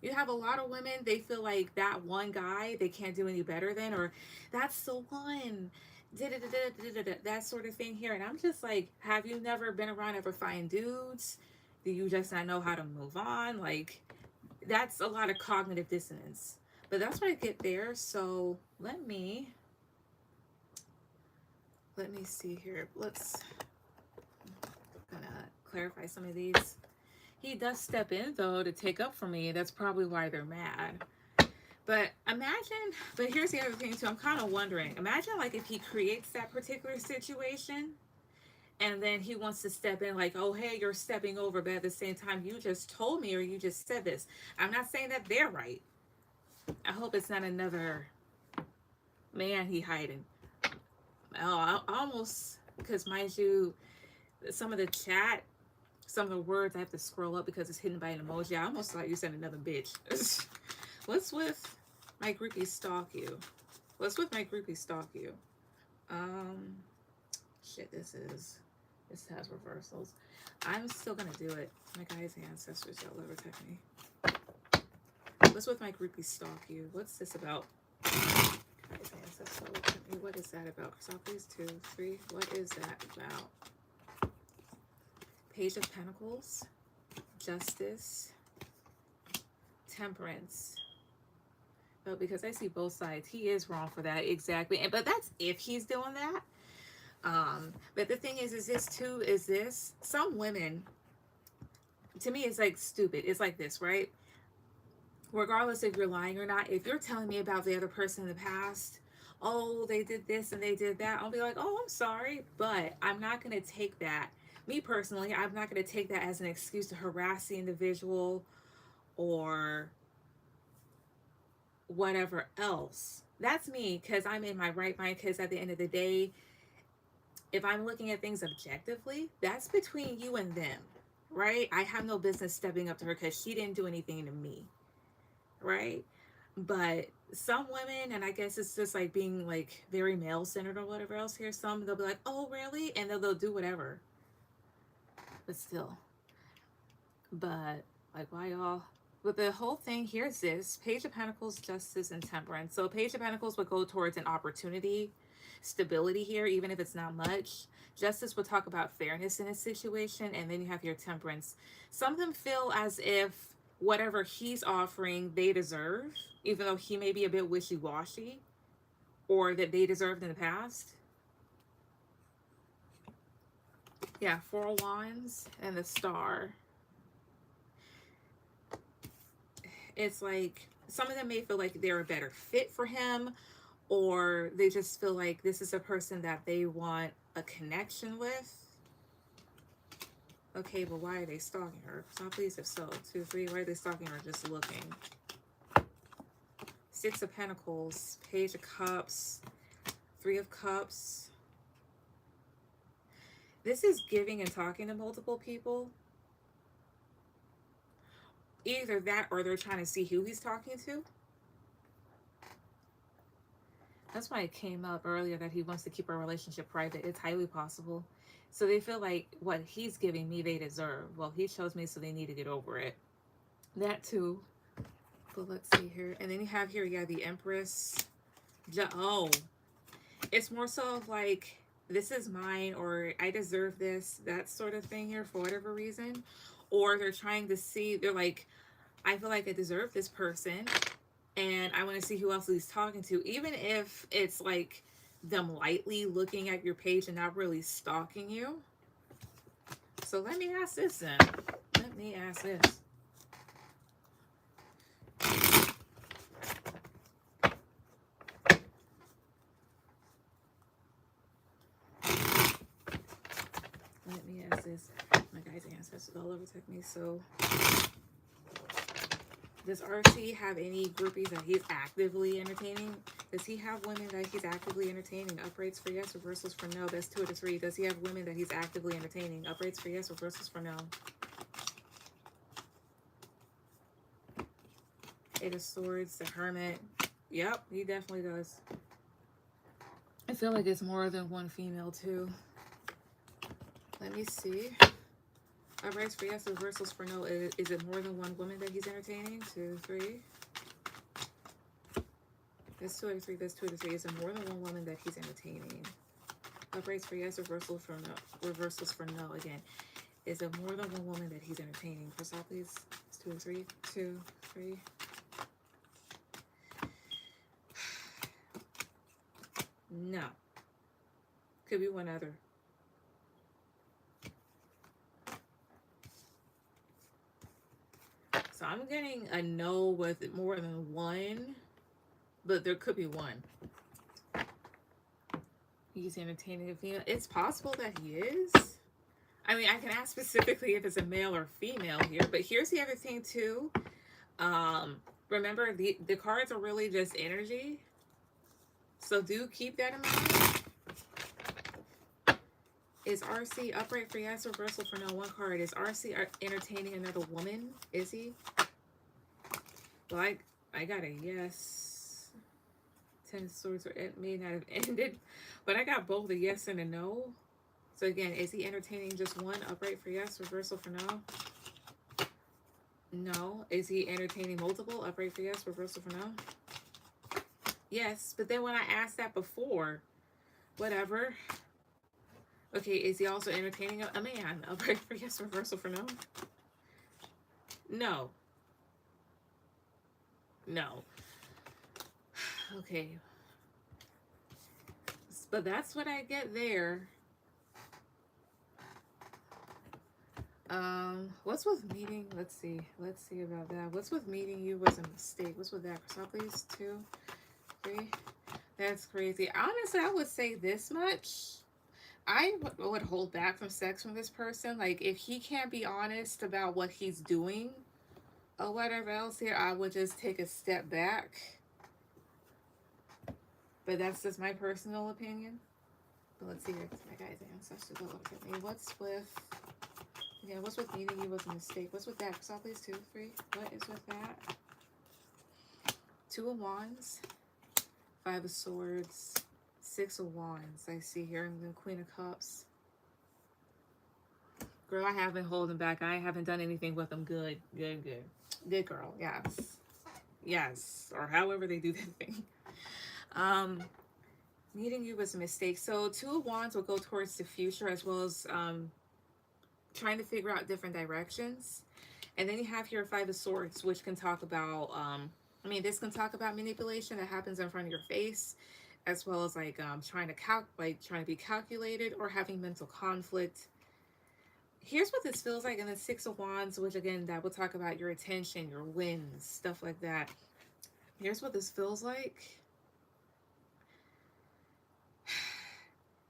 you have a lot of women, they feel like that one guy they can't do any better than, or that's the one. That sort of thing here. And I'm just like, have you never been around ever fine dudes? Do you just not know how to move on? Like, that's a lot of cognitive dissonance. But that's what I get there. So let me see here. Let's gonna clarify some of these. He does step in though to take up for me. That's probably why they're mad. But imagine, but here's the other thing too. I'm kind of wondering. Imagine like if he creates that particular situation and then he wants to step in like, oh, hey, you're stepping over, but at the same time, you just told me or you just said this. I'm not saying that they're right. I hope it's not another man he hiding. Oh, I almost, because mind you, some of the chat, some of the words I have to scroll up because it's hidden by an emoji. I almost thought you said another bitch. What's with my groupie stalk you? What's with my groupie stalk you? Shit, this has reversals. I'm still gonna do it. My guys' ancestors, y'all ever protect me. What's with my groupie stalk you? What's this about? Guys' ancestors, what is that about? So please, 2, 3. What is that about? Page of Pentacles, Justice, Temperance. But because I see both sides, he is wrong for that, exactly. And but that's if he's doing that. But the thing is this too, is this, some women, to me, it's like stupid. It's like this, right? Regardless if you're lying or not, if you're telling me about the other person in the past, oh, they did this and they did that, I'll be like, oh, I'm sorry, but I'm not going to take that. Me personally, I'm not going to take that as an excuse to harass the individual or whatever else. That's me, because I'm in my right mind, because at the end of the day, if I'm looking at things objectively, that's between you and them, right? I have no business stepping up to her because she didn't do anything to me, right? But some women, and I guess it's just like being like very male-centered or whatever else here, some, they'll be like, oh, really? And they'll do whatever. But still. But, like, why y'all? But the whole thing, here's this. Page of Pentacles, Justice, and Temperance. So Page of Pentacles would go towards an opportunity, stability here, even if it's not much. Justice would talk about fairness in a situation. And then you have your Temperance. Some of them feel as if whatever he's offering, they deserve, even though he may be a bit wishy-washy, or that they deserved in the past. Yeah, Four of Wands and the Star. It's like some of them may feel like they're a better fit for him, or they just feel like this is a person that they want a connection with. Okay, but why are they stalking her? So please, if so, 2, 3, why are they stalking her? Just looking. Six of Pentacles, Page of Cups, Three of Cups. This is giving and talking to multiple people. Either that or they're trying to see who he's talking to. That's why it came up earlier that he wants to keep our relationship private. It's highly possible. So they feel like what he's giving me, they deserve. Well, he chose me, so they need to get over it. That too. But let's see here. And then you have here, yeah, the Empress. Oh. It's more so of like, this is mine, or I deserve this, that sort of thing here for whatever reason. Or they're trying to see, they're like, I feel like I deserve this person, and I want to see who else he's talking to, even if it's like them lightly looking at your page and not really stalking you. So let me ask this then. Let me ask this. Let me ask this. My guys' ancestors all over protect me. So does RC have any groupies that he's actively entertaining? Does he have women that he's actively entertaining? Uprights for yes, reversals for no. That's 2 out of 3. Does he have women that he's actively entertaining? Uprights for yes, reversals for no. 8 of Swords, the Hermit. Yep, he definitely does. I feel like it's more than one female too. Let me see. Uprights for yes, reversals for no. Is it more than one woman that he's entertaining? 2, 3. That's 2 out of 3. That's 2 out of 3. Is it more than one woman that he's entertaining? Uprights for yes, reversals for no. Reversals for no. Again, is it more than one woman that he's entertaining? First off, please. It's 2 and 3. 2, 3. No. Could be one other. So I'm getting a no with more than one, but there could be one. He's entertaining a female. It's possible that he is. I mean, I can ask specifically if it's a male or female here, but here's the other thing too. Remember, the cards are really just energy. So do keep that in mind. Is RC upright for yes, reversal for no? One card. Is RC entertaining another woman? Is he? Well, I got a yes. 10 of Swords, or it may not have ended, but I got both a yes and a no. So again, is he entertaining just one? Upright for yes, reversal for no? No. Is he entertaining multiple? Upright for yes, reversal for no? Yes, but then when I asked that before, whatever. Okay, is he also entertaining a man? Upright for yes, reversal for no? No. No. Okay. But that's what I get there. What's with meeting? Let's see about that. What's with meeting you was a mistake? What's with that? So please, 2, 3. That's crazy. Honestly, I would say this much. I would hold back from sex from this person. Like, if he can't be honest about what he's doing or whatever else here, I would just take a step back. But that's just my personal opinion. But let's see here. My guys' ancestors don't look at me. What's with... Yeah, what's with meeting you was a mistake? What's with that? So please, 2, 3. What is with that? 2 of Wands. 5 of Swords. 6 of Wands. I see here. And the Queen of Cups. Girl, I haven't holding back. I haven't done anything with them. Good, good, good. Good girl. Yes. Yes. Or however they do that thing. Um, Meeting you was a mistake. So Two of Wands will go towards the future as well as trying to figure out different directions. And then you have your Five of Swords, which can talk about, I mean, this can talk about manipulation that happens in front of your face, as well as like trying to be calculated or having mental conflict. Here's what this feels like in the Six of Wands, which again, that will talk about your attention, your wins, stuff like that. Here's what this feels like.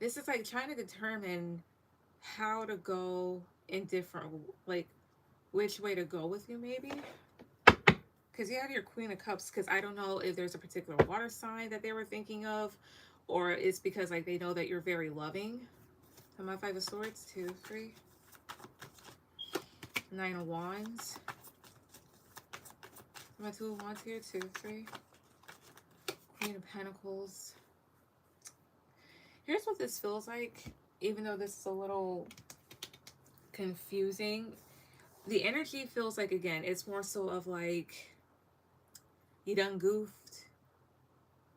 This is like trying to determine how to go in different, like which way to go with you, maybe. Because you have your Queen of Cups, because I don't know if there's a particular water sign that they were thinking of, or it's because like they know that you're very loving. So my Five of Swords, 2, 3. Nine of Wands. My Two of Wands here, 2, 3. Queen of Pentacles. Here's what this feels like, even though this is a little confusing. The energy feels like, again, it's more so of like, you done goofed.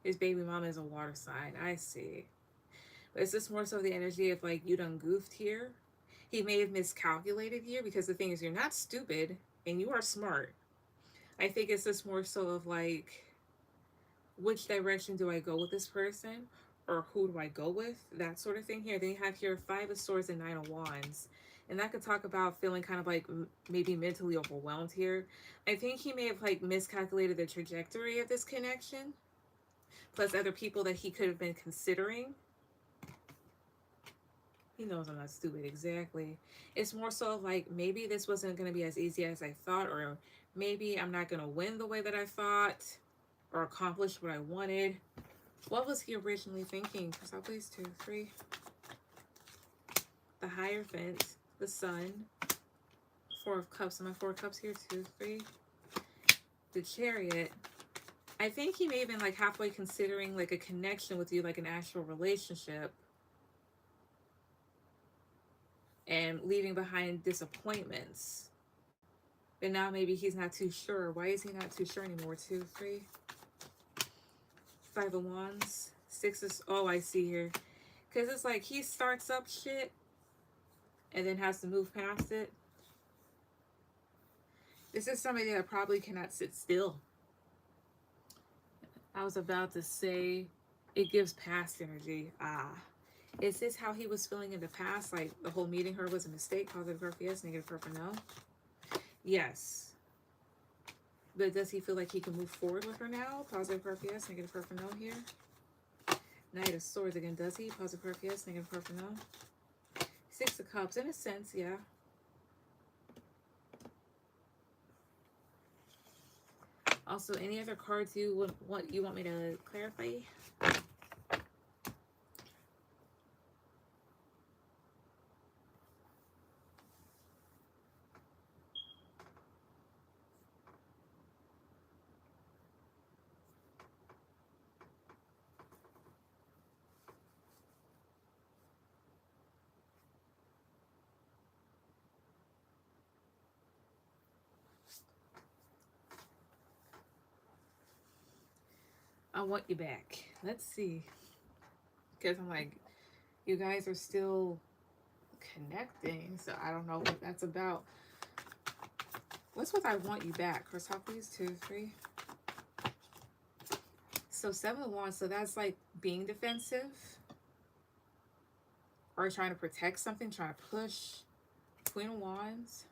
His baby mama is a water sign. I see. But it's just more so the energy of like, you done goofed here. He may have miscalculated here, because the thing is, you're not stupid and you are smart. I think it's just more so of like, which direction do I go with this person? Or who do I go with? That sort of thing here. Then you have here Five of Swords and Nine of Wands. And that could talk about feeling kind of like maybe mentally overwhelmed here. I think he may have like miscalculated the trajectory of this connection. Plus other people that he could have been considering. He knows I'm not stupid, exactly. It's more so like, maybe this wasn't going to be as easy as I thought, or maybe I'm not going to win the way that I thought, or accomplish what I wanted. What was he originally thinking? Crystal, please, 2, 3. The Hierophant, the Sun, Four of Cups. Am I Four of Cups here? 2, 3. The Chariot. I think he may have been like halfway considering like a connection with you, like an actual relationship, and leaving behind disappointments. But now maybe he's not too sure. Why is he not too sure anymore? 2, 3. Five of Wands. Six is, oh, I see here. Because it's like he starts up shit and then has to move past it. This is somebody that probably cannot sit still. I was about to say it gives past energy. Is this how he was feeling in the past? Like the whole meeting her was a mistake? Positive her for yes, negative her for no? Yes. But does he feel like he can move forward with her now? Positive her for yes, negative her for no here. Knight of Swords again. Does he? Positive her for yes, negative her for no. Six of Cups. In a sense, yeah. Also, any other cards you want me to clarify? I want you back. Let's see. Because I'm like, you guys are still connecting, so I don't know what that's about. What's with I want you back? Crystal, please, 2, 3. So 7 of Wands, so that's like being defensive. Or trying to protect something, trying to push. Queen of Wands.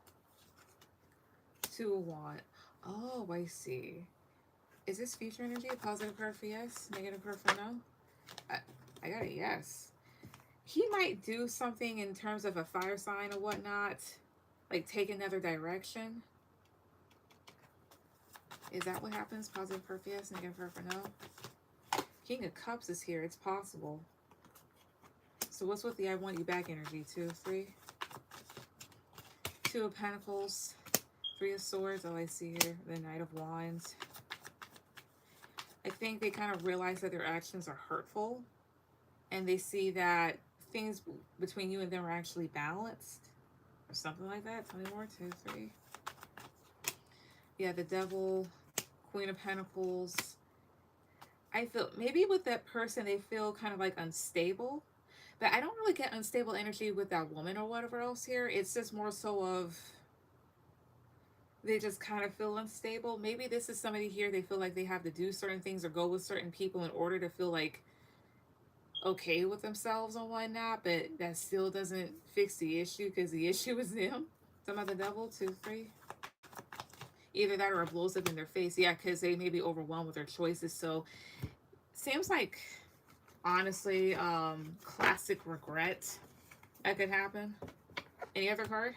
2 of Wands. Oh, I see. Is this future energy? A positive card for yes, negative card for no? I got a yes. He might do something in terms of a fire sign or whatnot. Like take another direction. Is that what happens? Positive card for yes, negative card for no? King of Cups is here. It's possible. So what's with the I want you back energy? 2, 3. 2 of Pentacles. 3 of Swords. Oh, I see here. The Knight of Wands. I think they kind of realize that their actions are hurtful. And they see that things between you and them are actually balanced. Or something like that. 20 more. 2, 3. Yeah, the Devil, Queen of Pentacles. I feel maybe with that person they feel kind of like unstable, but I don't really get unstable energy with that woman or whatever else here. It's just more so of they just kind of feel unstable. Maybe this is somebody here, they feel like they have to do certain things or go with certain people in order to feel like okay with themselves and whatnot, but that still doesn't fix the issue because the issue is them. Some of the Devil, 2, 3. Either that or it blows up in their face. Yeah, because they may be overwhelmed with their choices. So seems like honestly, classic regret that could happen. Any other card?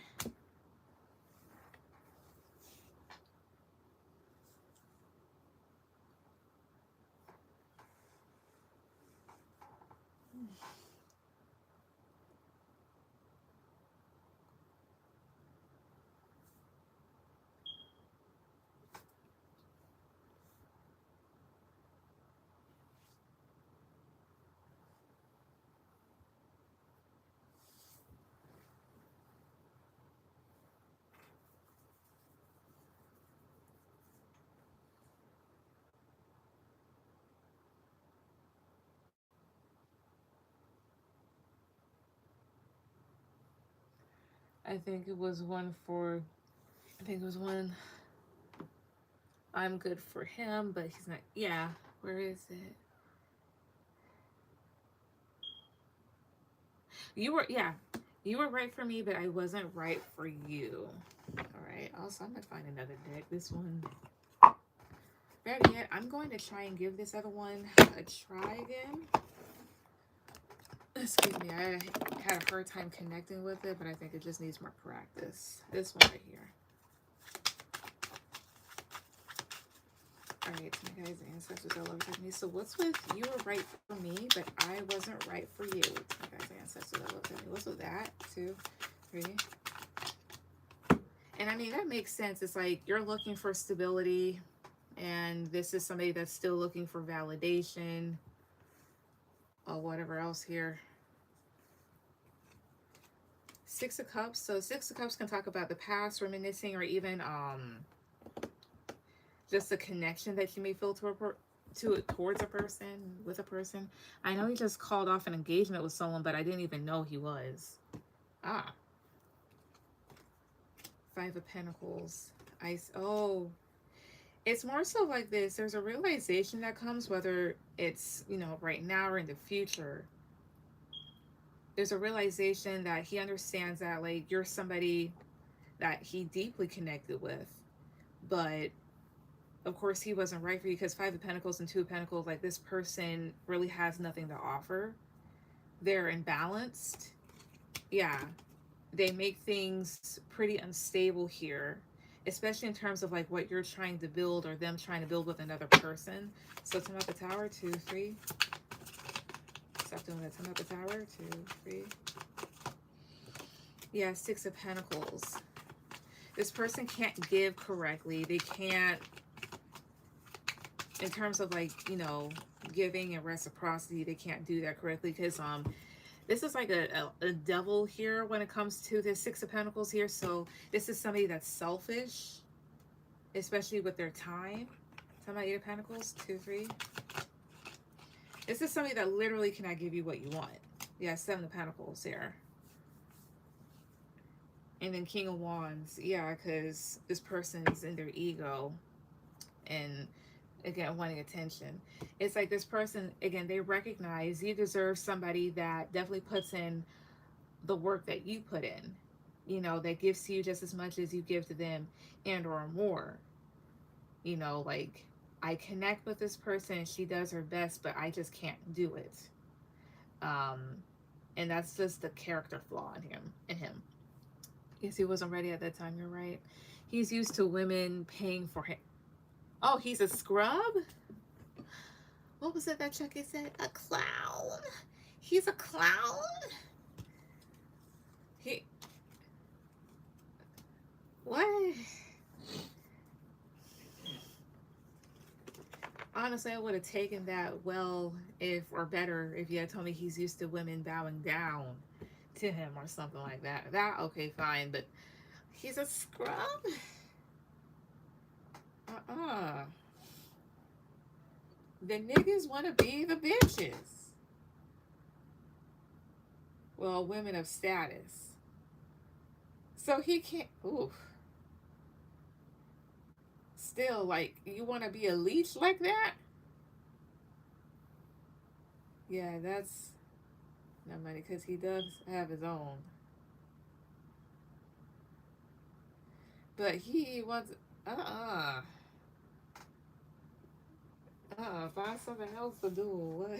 I think it was one for. I think it was one. I'm good for him, but he's not. Yeah, where is it? You were, yeah, you were right for me, but I wasn't right for you. All right. Also, I'm gonna find another deck. This one. Better yet, I'm going to try and give this other one a try again. Excuse me, I had a hard time connecting with it, but I think it just needs more practice. This one right here. All right, my guys, ancestors, I love me. So what's with you were right for me, but I wasn't right for you? My guys, ancestors, I love me. What's with that? 2, 3. And I mean, that makes sense. It's like you're looking for stability, and this is somebody that's still looking for validation or whatever else here. 6 of Cups. So 6 of Cups can talk about the past, reminiscing, or even just a connection that you may feel towards a person, with a person. I know he just called off an engagement with someone, but I didn't even know he was. Ah. 5 of Pentacles. Ice. Oh. It's more so like this. There's a realization that comes, whether it's, you know, right now or in the future. There's a realization that he understands that, like, you're somebody that he deeply connected with. But of course he wasn't right for you because 5 of Pentacles and 2 of Pentacles, like, this person really has nothing to offer. They're imbalanced. Yeah, they make things pretty unstable here, especially in terms of like what you're trying to build or them trying to build with another person. So 10 out the Tower, 2, 3. Stop doing that. 10 out the Tower, 2, 3. Yeah, 6 of Pentacles. This person can't give correctly. They can't, in terms of like, you know, giving and reciprocity, they can't do that correctly because this is like a devil here when it comes to the 6 of Pentacles here. So this is somebody that's selfish, especially with their time. Talking about 8 of Pentacles, 2, 3. This is somebody that literally cannot give you what you want. Yeah, 7 of Pentacles here. And then King of Wands. Yeah, because this person's in their ego and, again, wanting attention. It's like this person, again, they recognize you deserve somebody that definitely puts in the work that you put in. You know, that gives to you just as much as you give to them and or more. You know, like, I connect with this person, she does her best, but I just can't do it. And that's just the character flaw in him. Yes, he wasn't ready at that time, you're right. He's used to women paying for him. Oh, he's a scrub? What was it that Chucky said? A clown? He's a clown? He... What? Honestly, I would have taken that well if, or better, if you had told me he's used to women bowing down to him or something like that. That, okay, fine, but he's a scrub? Uh-uh. The niggas want to be the bitches. Well, women of status. So he can't. Oof. Still, like, you want to be a leech like that? Yeah, that's not money because he does have his own. But he wants. Uh-uh. Find something else to do. What?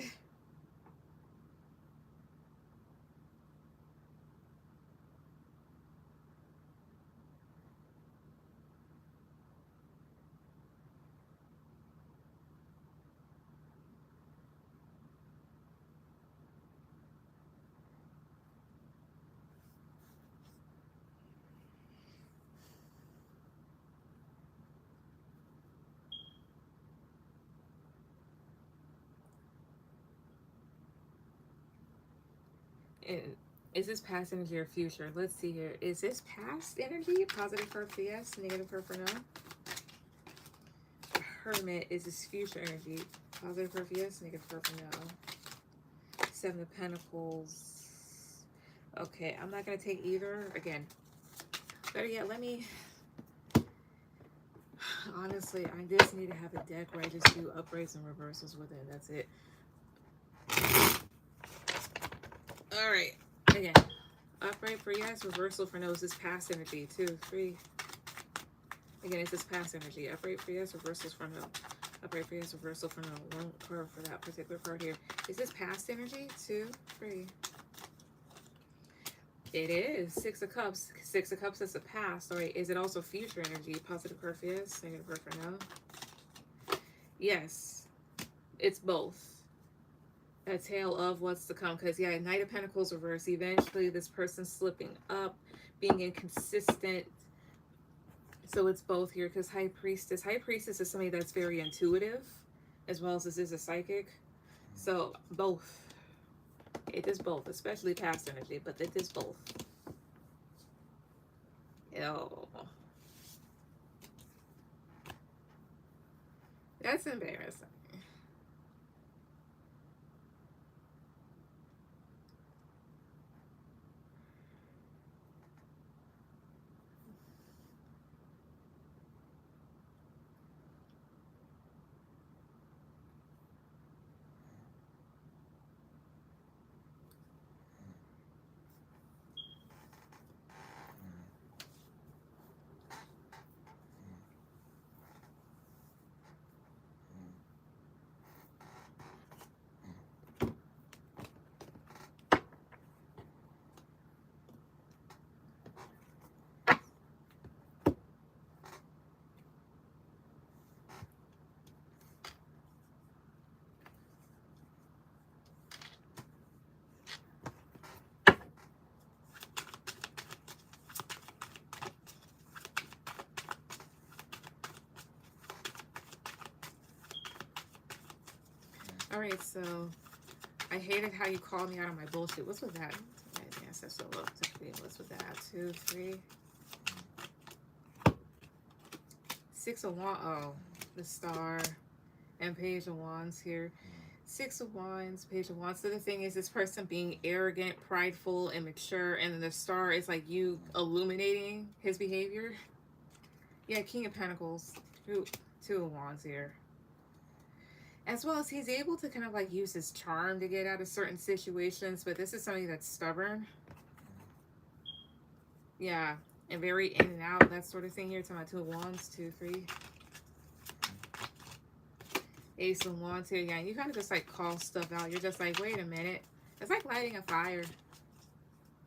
Is this past energy or future? Let's see here. Is this past energy? Positive for yes, negative for no. Hermit is this future energy. Positive for yes, negative for no. Seven of Pentacles. Okay, I'm not going to take either. Again, better yet, let me... Honestly, I just need to have a deck where I just do uprights and reversals with it. That's it. Alright. Again. Upright for yes, reversal for no. Is this past energy? 2, 3. Again, it's this past energy. Upright for yes, reversals for no. Upright for yes, reversal for no. One card for that particular card here. Is this past energy? 2, 3. It is. 6 of Cups. 6 of Cups is the past. Alright, is it also future energy? Positive card for yes, negative card for no. Yes. It's both. A tale of what's to come. Because, yeah, Knight of Pentacles reverse. Eventually, this person's slipping up, being inconsistent. So it's both here. Because High Priestess. High Priestess is somebody that's very intuitive, as well as this is a psychic. So, both. It is both. Especially past energy, but it is both. Ew. That's embarrassing. Alright, so I hated how you called me out on my bullshit. What's with that? Yes, that's so low. What's with that? 2, 3. 6 of Wands. Oh, the Star and Page of Wands here. 6 of Wands, Page of Wands. So the thing is, this person being arrogant, prideful, and mature, and then the Star is like you illuminating his behavior. Yeah, King of Pentacles. 2 of Wands here. As well as he's able to kind of like use his charm to get out of certain situations, but this is somebody that's stubborn. Yeah, and very in and out, that sort of thing here. Talking about 2 of Wands, 2, 3. Ace of Wands here. Yeah, you kind of just like call stuff out. You're just like, wait a minute. It's like lighting a fire.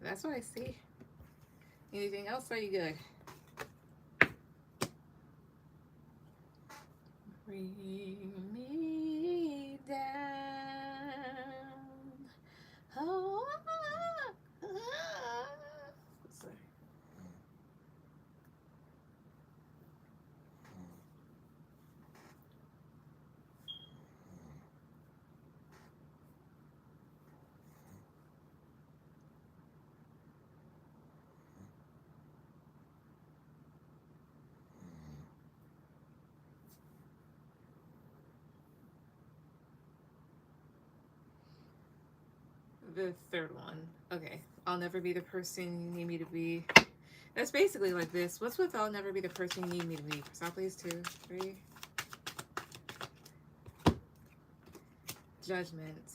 That's what I see. Anything else? Are you good? Bring me down. Oh, sorry. The third one. Okay. I'll never be the person you need me to be. That's basically like this. What's with I'll never be the person you need me to be? Stop, please. 2, 3. Judgment.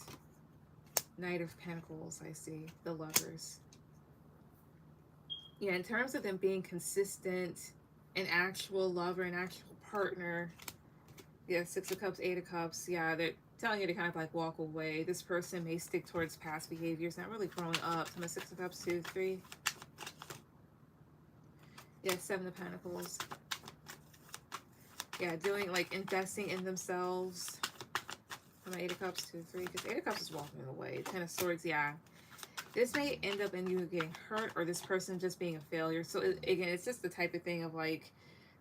Knight of Pentacles, I see. The Lovers. Yeah, in terms of them being consistent, an actual lover, an actual partner. Yeah, 6 of Cups, 8 of Cups. Yeah, they're telling you to kind of like walk away. This person may stick towards past behaviors, not really growing up. So, 6 of Cups, 2, 3. Yeah, 7 of Pentacles. Yeah, doing like investing in themselves. 8 of Cups, 2, 3. Because 8 of Cups is walking away. 10 of Swords, yeah. This may end up in you getting hurt or this person just being a failure. So again, it's just the type of thing of like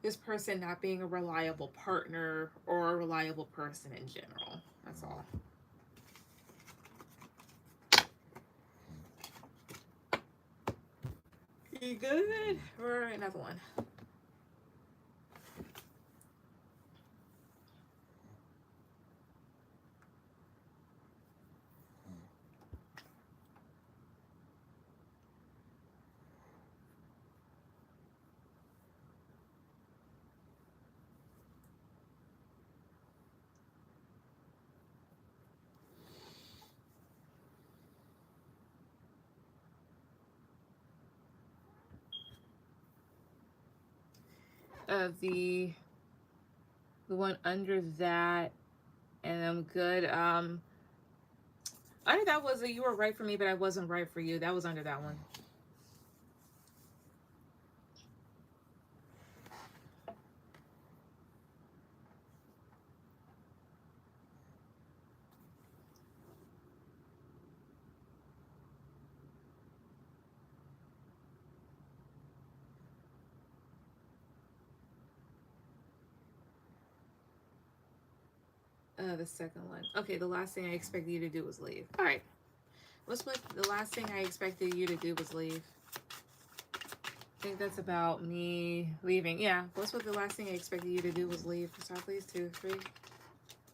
this person not being a reliable partner or a reliable person in general. That's all. You good? Or another one? The one under that, and I'm good. Under that was a you were right for me, but I wasn't right for you. That was under that one. The second one. Okay, the last thing I expected you to do was leave. All right. What's what the last thing I expected you to do was leave? I think that's about me leaving. Yeah. What's what the last thing I expected you to do was leave? Stop, please. 2, 3.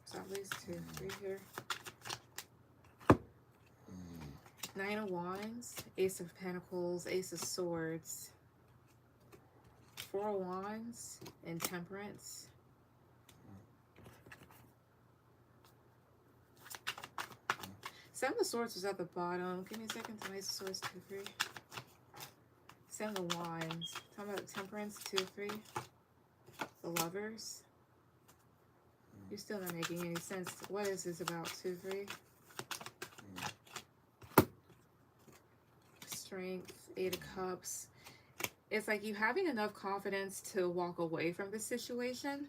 Stop, please. 2, 3 here. 9 of Wands, Ace of Pentacles, Ace of Swords, 4 of Wands, and Temperance. Seven of Swords was at the bottom. Give me a second. Ace of Swords, 2, 3. 7 of Wands. Talking about Temperance, 2, 3. The Lovers. You're still not making any sense. What is this about? 2, 3. Strength, 8 of Cups. It's like you having enough confidence to walk away from the situation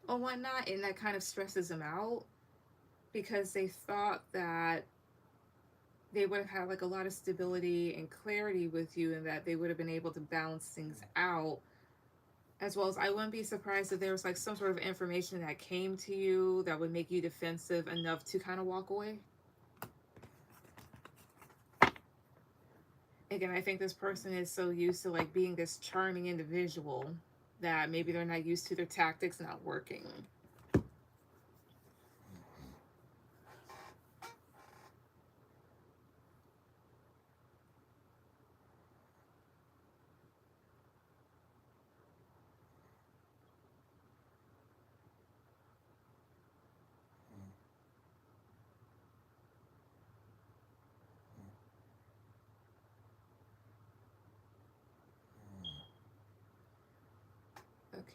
or whatnot, and that kind of stresses them out because they thought that they would have had like a lot of stability and clarity with you and that they would have been able to balance things out. As well as I wouldn't be surprised if there was like some sort of information that came to you that would make you defensive enough to kind of walk away. Again, I think this person is so used to like being this charming individual that maybe they're not used to their tactics not working.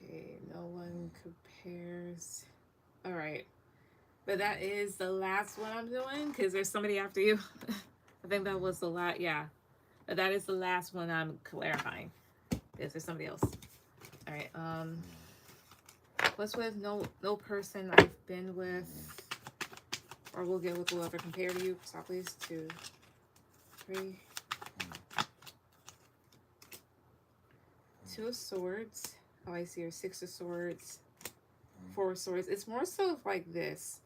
Okay, no one compares. All right. But that is the last one I'm doing because there's somebody after you. I think that was the last. Yeah. But that is the last one I'm clarifying. Is there somebody else? All right. What's with no person I've been with or will get with will ever compare to you? Stop, please. 2, 3. 2 of Swords. Oh, I see her. 6 of Swords. 4 of Swords. It's more so like this.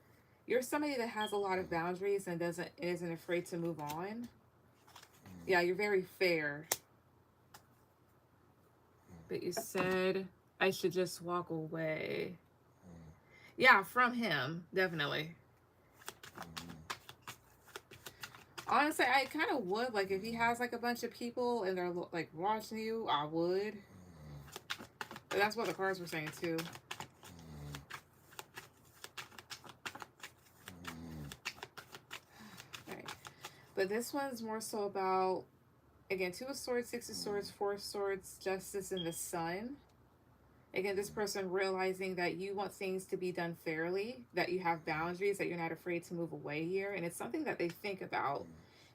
You're somebody that has a lot of boundaries and isn't afraid to move on. Yeah, you're very fair. But you said I should just walk away. Yeah, from him, definitely. Honestly, I kind of would. Like, if he has like a bunch of people and they're like watching you, I would. But that's what the cards were saying too. Right. But this one's more so about, again, Two of Swords, Six of Swords, Four of Swords, Justice, and the Sun. Again, this person realizing that you want things to be done fairly, that you have boundaries, that you're not afraid to move away here. And it's something that they think about.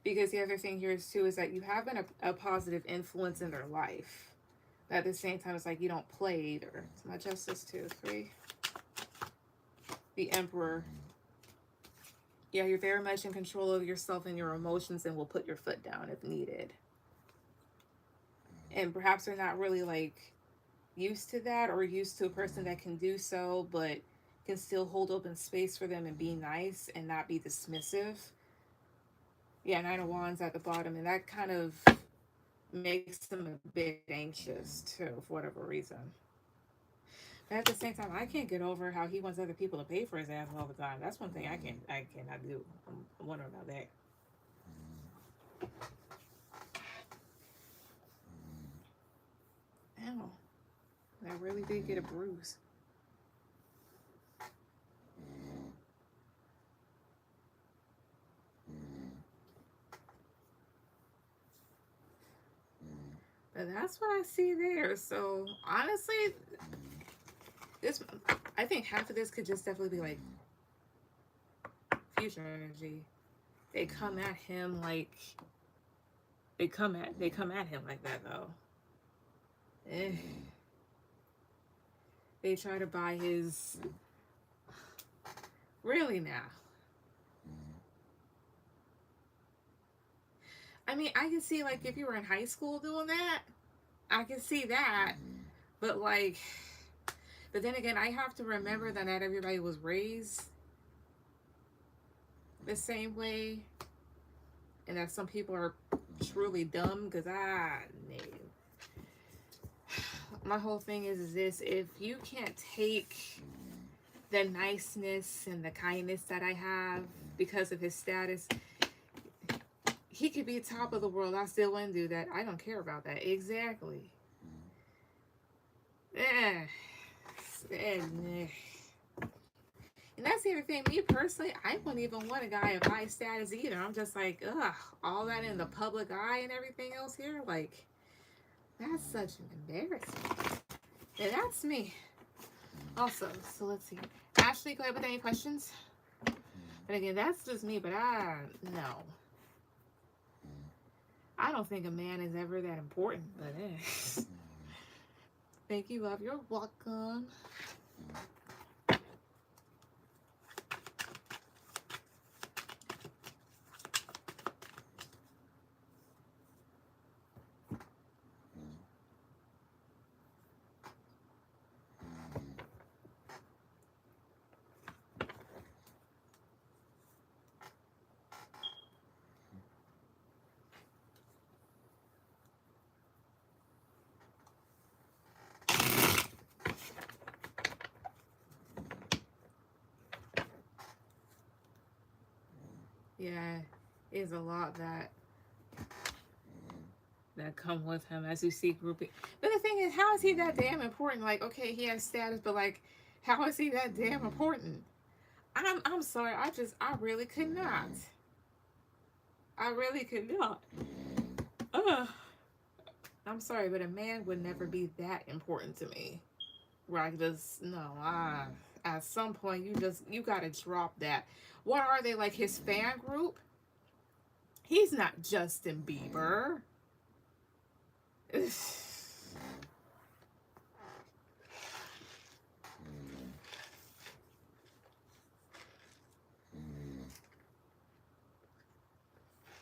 Because the other thing here is too is that you have been a positive influence in their life. But at the same time, it's like you don't play either. It's my Justice too. 3. The Emperor. Yeah, you're very much in control of yourself and your emotions and will put your foot down if needed. And perhaps they're not really like used to that or used to a person that can do so, but can still hold open space for them and be nice and not be dismissive. Yeah, Nine of Wands at the bottom, and that kind of makes them a bit anxious too, for whatever reason. But at the same time, I can't get over how he wants other people to pay for his ass all the time. That's one thing I cannot do. I'm wondering about that. Ow. I really did get a bruise. But that's what I see there. So honestly, this, I think half of this could just definitely be like future energy. They come at him like they come at him like that though. They try to buy his, really now. I mean, I can see like if you were in high school doing that, I can see that. But like, but then again, I have to remember that not everybody was raised the same way, and that some people are truly dumb. Because my whole thing is this: if you can't take the niceness and the kindness that I have because of his status, he could be top of the world. I still wouldn't do that. I don't care about that. Exactly. And that's the other thing. Me personally, I wouldn't even want a guy of my status either. I'm just like, ugh, all that in the public eye and everything else here. Like, that's such an embarrassment. And that's me. Also, so let's see. Ashley, go ahead with any questions. But again, that's just me. But no. I don't think a man is ever that important. But thank you, love. You're welcome. Yeah, is a lot that come with him as you see grouping. But the thing is, how is he that damn important? Like, okay, he has status, but like, how is he that damn important? I'm sorry, I really could not. I really could not. I'm sorry, but a man would never be that important to me. Where I just at some point you gotta drop that. What are they, like his fan group? He's not Justin Bieber.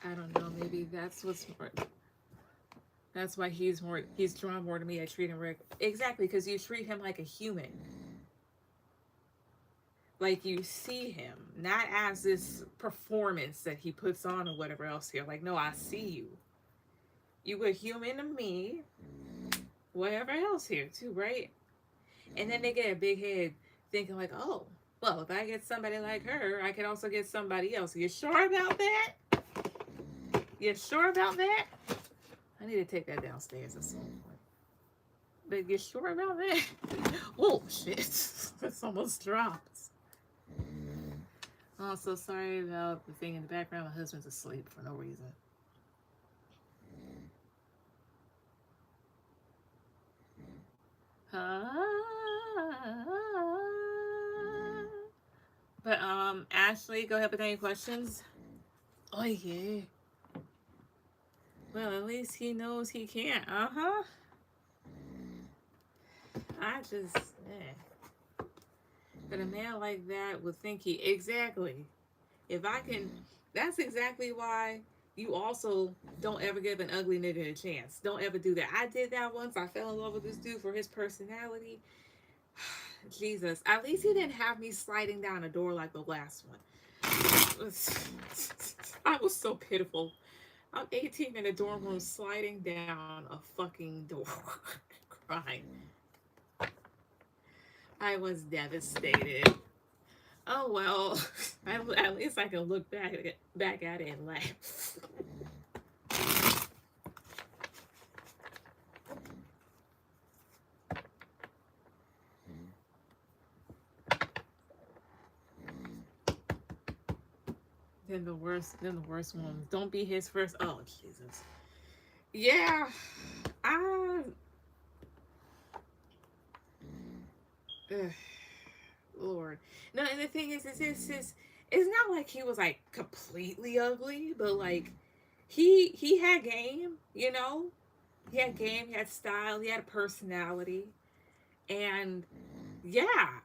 I don't know, maybe that's what's more, that's why he's drawn more to me. I treat him exactly, because you treat him like a human. Like you see him, not as this performance that he puts on or whatever else here. Like, no, I see you. You a human to me. Whatever else here too, right? And then they get a big head thinking like, oh, well, if I get somebody like her, I can also get somebody else. Are you sure about that? You sure about that? I need to take that downstairs at some point. But you sure about that? Oh, shit. It's almost dropped. Oh, so sorry about the thing in the background. My husband's asleep for no reason. But Ashley, go ahead with any questions. Oh yeah. Well, at least he knows he can't. I just, but a man like that would think he exactly. If I can, that's exactly why you also don't ever give an ugly nigga a chance. Don't ever do that. I did that once. I fell in love with this dude for his personality. Jesus. At least he didn't have me sliding down a door like the last one. I was so pitiful. I'm 18 in a dorm room sliding down a fucking door. Crying. I was devastated. Oh well, at least I can look back at it and laugh. Then the worst ones. Don't be his first. Oh Jesus. Yeah, I. Lord. No, and the thing is, it's not like he was like completely ugly, but like he had game, you know. He had game, he had style, he had a personality, and yeah,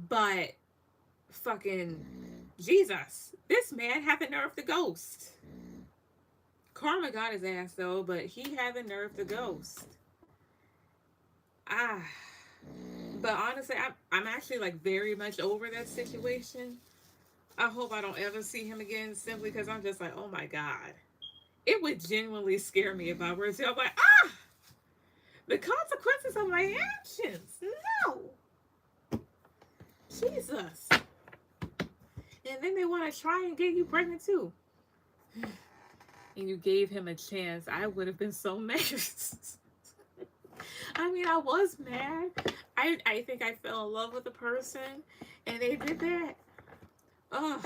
but fucking Jesus, this man had the nerve to ghost. Karma got his ass though, but he had the nerve to ghost. Ah. But honestly, I'm actually like very much over that situation. I hope I don't ever see him again simply because I'm just like, oh my God. It would genuinely scare me if I were to. I'm like, the consequences of my actions. No. Jesus. And then they want to try and get you pregnant too. And you gave him a chance. I would have been so mad. I mean, I was mad. I think I fell in love with a person and they did that. Oh.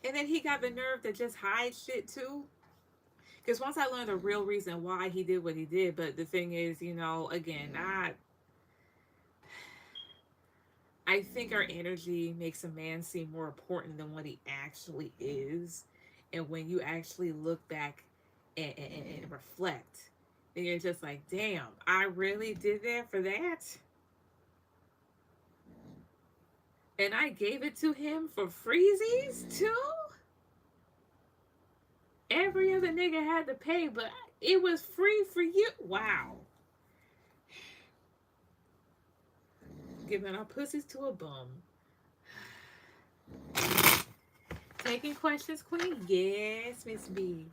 And then he got the nerve to just hide shit too. Because once I learned the real reason why he did what he did, but the thing is, you know, again, I think our energy makes a man seem more important than what he actually is. And when you actually look back and reflect, then you're just like, damn, I really did that for that? And I gave it to him for freezies too? Every other nigga had to pay, but it was free for you. Wow. Giving our pussies to a bum. Taking questions, Queen? Yes, Miss B.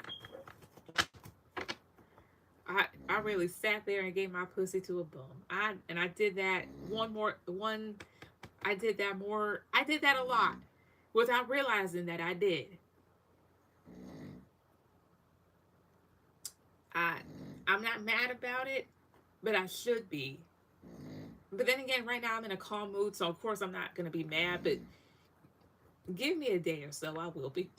I really sat there and gave my pussy to a bum. I did that I did that a lot without realizing that I did. I'm not mad about it, but I should be. But then again, right now I'm in a calm mood, so of course I'm not gonna be mad, but give me a day or so, I will be.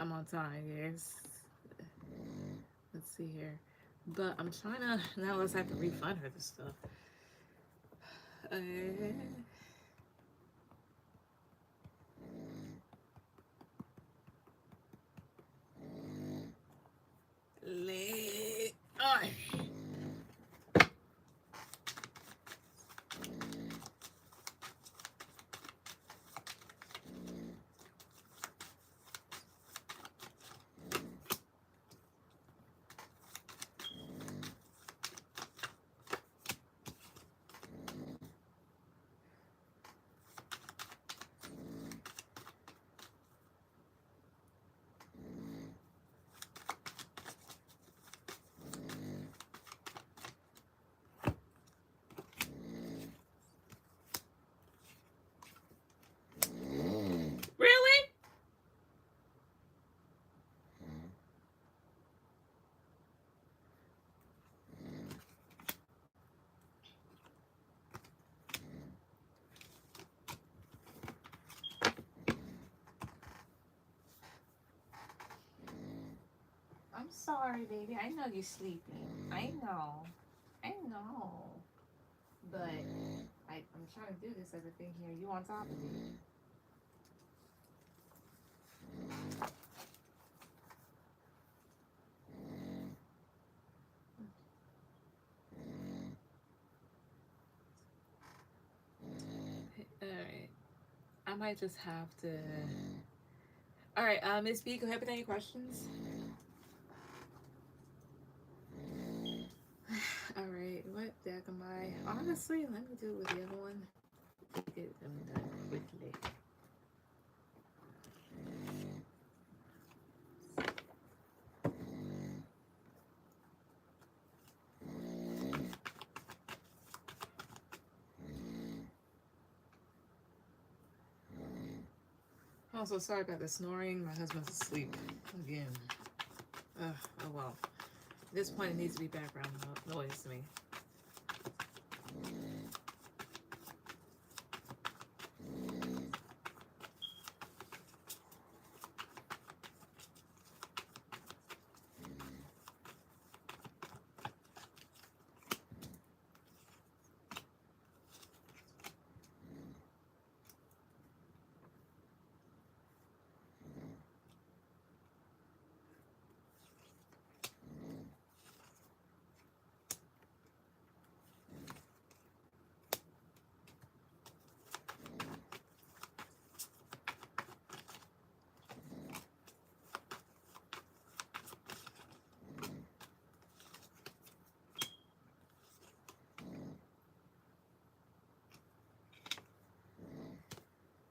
I'm on time, yes. Let's see here. But I'm trying to, now let's have to refund her this stuff. Uh, oh. Really? I'm sorry, baby. I know you're sleeping. I know. I know. But I'm trying to do this other thing here. You on top of it. Alright. I might just have to. Alright, Miss B, go ahead with any questions. Alright, what deck am I? Honestly, let me do it with the other one. Get them done quickly. I'm so sorry about the snoring. My husband's asleep again. Oh well. At this point, it needs to be background noise to me.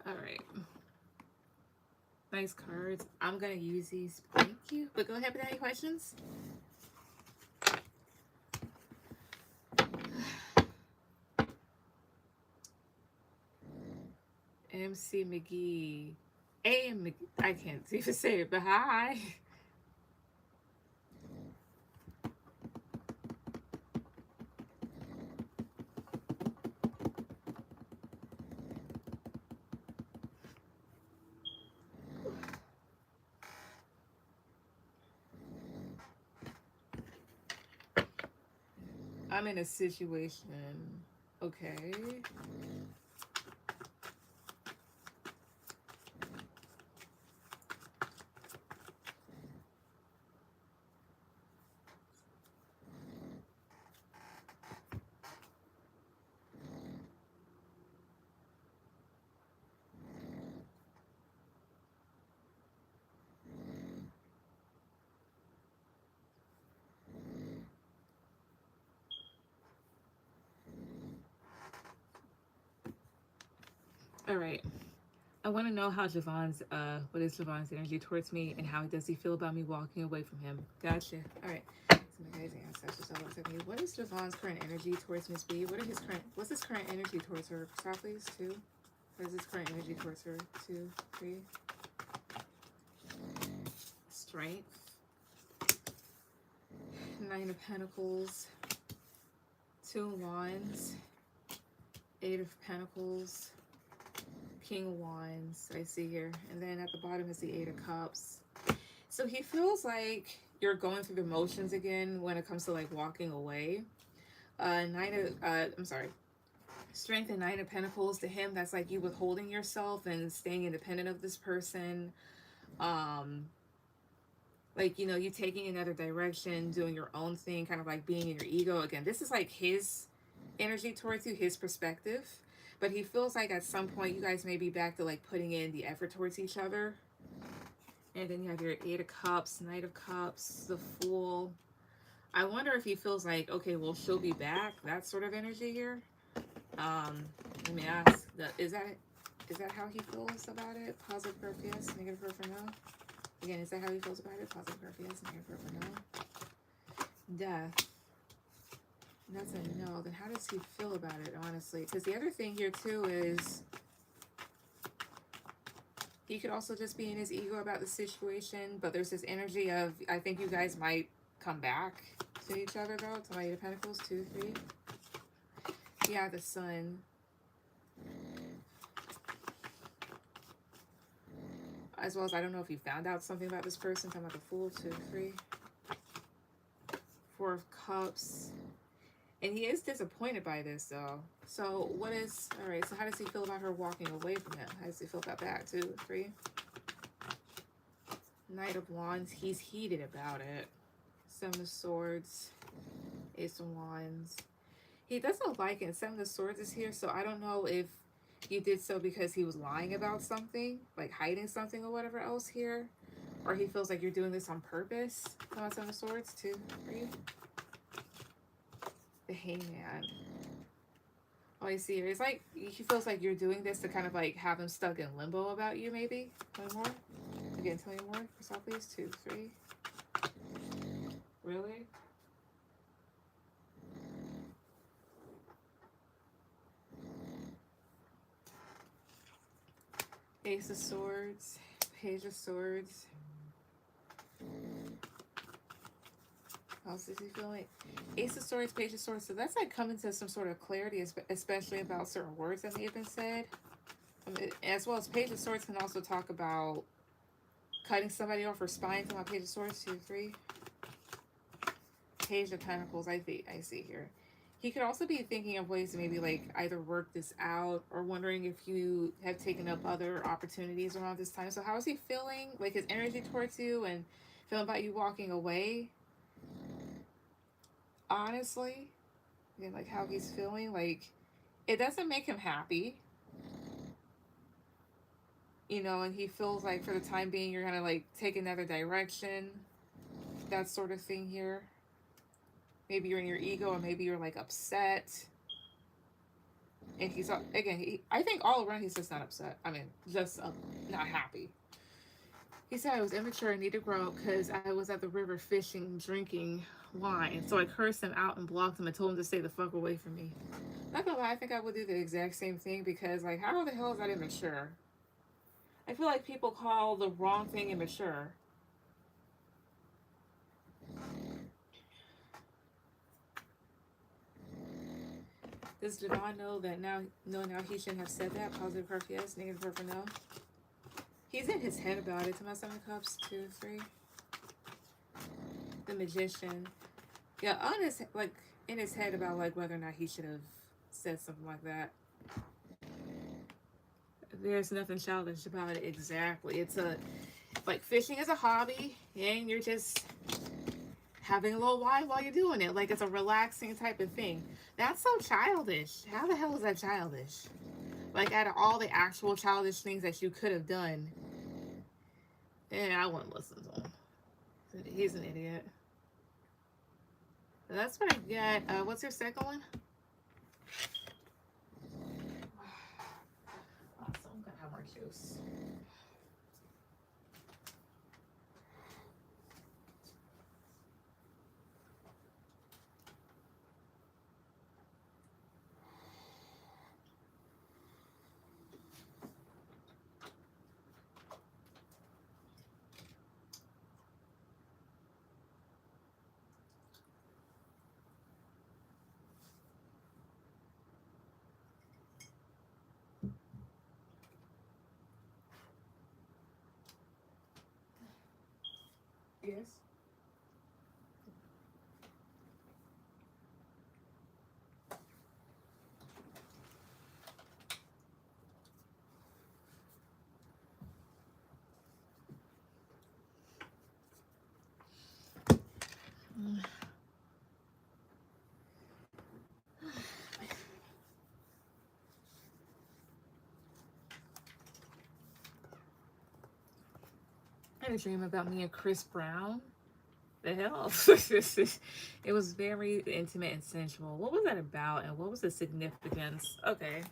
Alright. Nice cards. I'm gonna use these. Thank you. But go ahead with any questions. MC McGee. AM McGee. I can't even say it, but hi. I'm in a situation. Okay. All right. I want to know how Javon's, what is Javon's energy towards me, and how does he feel about me walking away from him? Gotcha. All right. So my guys' ancestors all look at me. What is Javon's current energy towards Miss B? What's his current energy towards her? Stop, please. 2. What is his current energy towards her? 2, 3. Strength. 9 of Pentacles. 2 of Wands. 8 of Pentacles. King of Wands, I see here. And then at the bottom is the 8 of Cups. So he feels like you're going through the motions again when it comes to like walking away. I'm sorry. Strength and Nine of Pentacles, to him, that's like you withholding yourself and staying independent of this person. Um, like, you know, you taking another direction, doing your own thing, kind of like being in your ego again. This is like his energy towards you, his perspective. But he feels like at some point you guys may be back to like putting in the effort towards each other. And then you have your Eight of Cups, Knight of Cups, the Fool. I wonder if he feels like, okay, well, she'll be back. That sort of energy here. Let me ask, is that how he feels about it? Positive curve, yes. Negative curve for no. Again, is that how he feels about it? Positive curve, yes. Negative curve for no. Death. That's a no. Then how does he feel about it, honestly? Because the other thing here, too, is he could also just be in his ego about the situation, but there's this energy of, I think you guys might come back to each other, though. To my Eight of Pentacles, 2, 3. Yeah, the Sun. As well as, I don't know if you found out something about this person. Talking about the Fool, 2, 3. 4 of Cups. And he is disappointed by this, though. So, what is... Alright, so how does he feel about her walking away from him? How does he feel about that? 2, 3. Knight of Wands. He's heated about it. 7 of Swords. Ace of Wands. He doesn't like it. 7 of Swords is here, so I don't know if you did so because he was lying about something, like hiding something or whatever else here, or he feels like you're doing this on purpose. Come on, 7 of Swords, 2, 3. The Hangman. Oh, I see here. It's like he feels like you're doing this to kind of like have him stuck in limbo about you, maybe. Tell me more. Again, tell me more. For please. 2, 3. Really? Ace of Swords, Page of Swords. How's he feeling? Ace of Swords, Page of Swords. So that's like coming to some sort of clarity, especially about certain words that may have been said. As well as Page of Swords can also talk about cutting somebody off or spying. Talking about Page of Swords, 2, 3. Page of Pentacles, I see here. He could also be thinking of ways to maybe like either work this out or wondering if you have taken up other opportunities around this time. So how is he feeling? Like his energy towards you and feeling about you walking away? Honestly, again, like how he's feeling, like it doesn't make him happy. You know, and he feels like for the time being you're gonna like take another direction. That sort of thing here. Maybe you're in your ego, or maybe you're like upset. And he's again. I think all around he's just not upset. I mean, just not happy. He said I was immature and need to grow because I was at the river fishing, drinking wine. So I cursed him out and blocked him and told him to stay the fuck away from me. Not gonna lie, I think I would do the exact same thing because, like, how the hell is that immature? I feel like people call the wrong thing immature. Does Devon know that now he shouldn't have said that? Positive curve, yes. Negative curve for no. He's in his head about it. To my 7 of Cups, 2, 3. The Magician. Yeah, in his head about like whether or not he should have said something like that. There's nothing childish about it. Exactly. It's like fishing is a hobby and you're just having a little wine while you're doing it. Like it's a relaxing type of thing. That's so childish. How the hell is that childish? Like out of all the actual childish things that you could have done, I wouldn't listen to him. He's an idiot. That's what I get. What's your second one? Awesome. I'm gonna have more juice. Yes. I had a dream about me and Chris Brown. The hell? It was very intimate and sensual. What was that about, and what was the significance? Okay,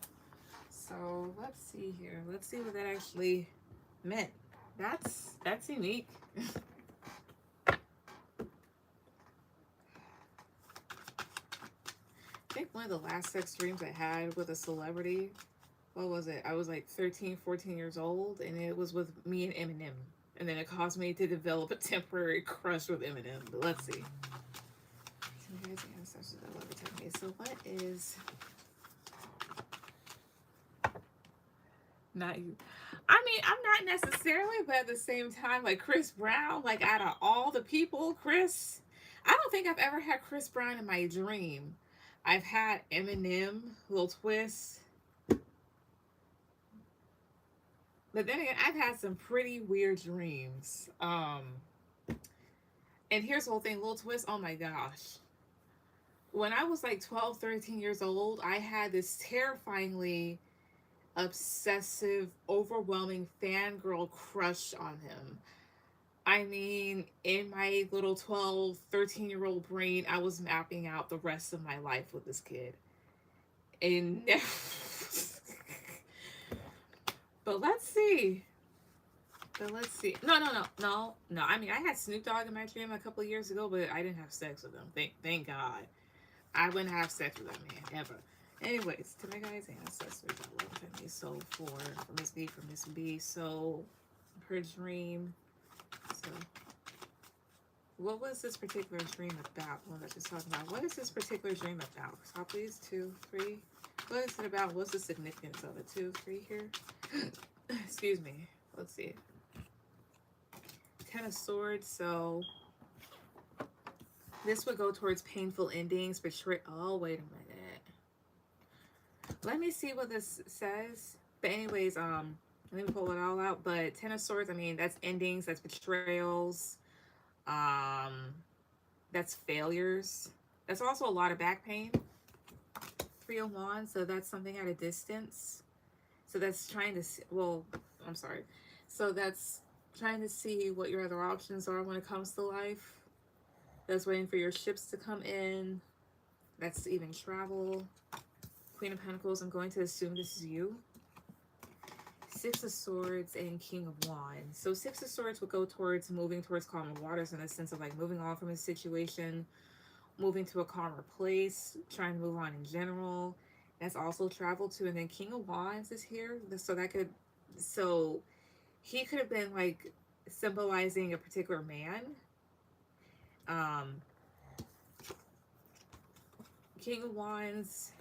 so let's see here. Let's see what that actually meant. That's unique. I think one of the last sex dreams I had with a celebrity, what was it? I was like 13, 14 years old, and it was with me and Eminem. And then it caused me to develop a temporary crush with Eminem. But let's see. So what is not you? I mean, I'm not necessarily, but at the same time, like Chris Brown, like out of all the people, Chris, I don't think I've ever had Chris Brown in my dream. I've had Eminem, Lil Twist, but then again, I've had some pretty weird dreams. And here's the whole thing, Lil Twist, oh my gosh. When I was like 12, 13 years old, I had this terrifyingly obsessive, overwhelming fangirl crush on him. I mean, in my little 12, 13-year-old brain, I was mapping out the rest of my life with this kid. And but let's see. But let's see. No. I mean, I had Snoop Dogg in my dream a couple of years ago, but I didn't have sex with him. Thank God. I wouldn't have sex with that man ever. Anyways, to my guys' ancestors, I love him. So for Miss B, for Miss B. So her dream. So what was this particular dream about? One that she's talking about. What is this particular dream about? So please, 2, 3. What is it about? What's the significance of it? 2, 3 here. Excuse me. Let's see. 10 of Swords. So this would go towards painful endings, betrayal. Oh, wait a minute. Let me see what this says. But anyways, let me pull it all out. But 10 of Swords, I mean, that's endings, that's betrayals, that's failures. That's also a lot of back pain. 3 of Wands, so that's something at a distance. So that's trying to see, well, I'm sorry. So that's trying to see what your other options are when it comes to life. That's waiting for your ships to come in. That's even travel. Queen of Pentacles, I'm going to assume this is you. 6 of Swords and King of Wands. So 6 of Swords would go towards moving towards calmer waters in a sense of like moving on from a situation, moving to a calmer place, trying to move on in general. That's also travel too. And then King of Wands is here. So that could, so he could have been like symbolizing a particular man. King of Wands,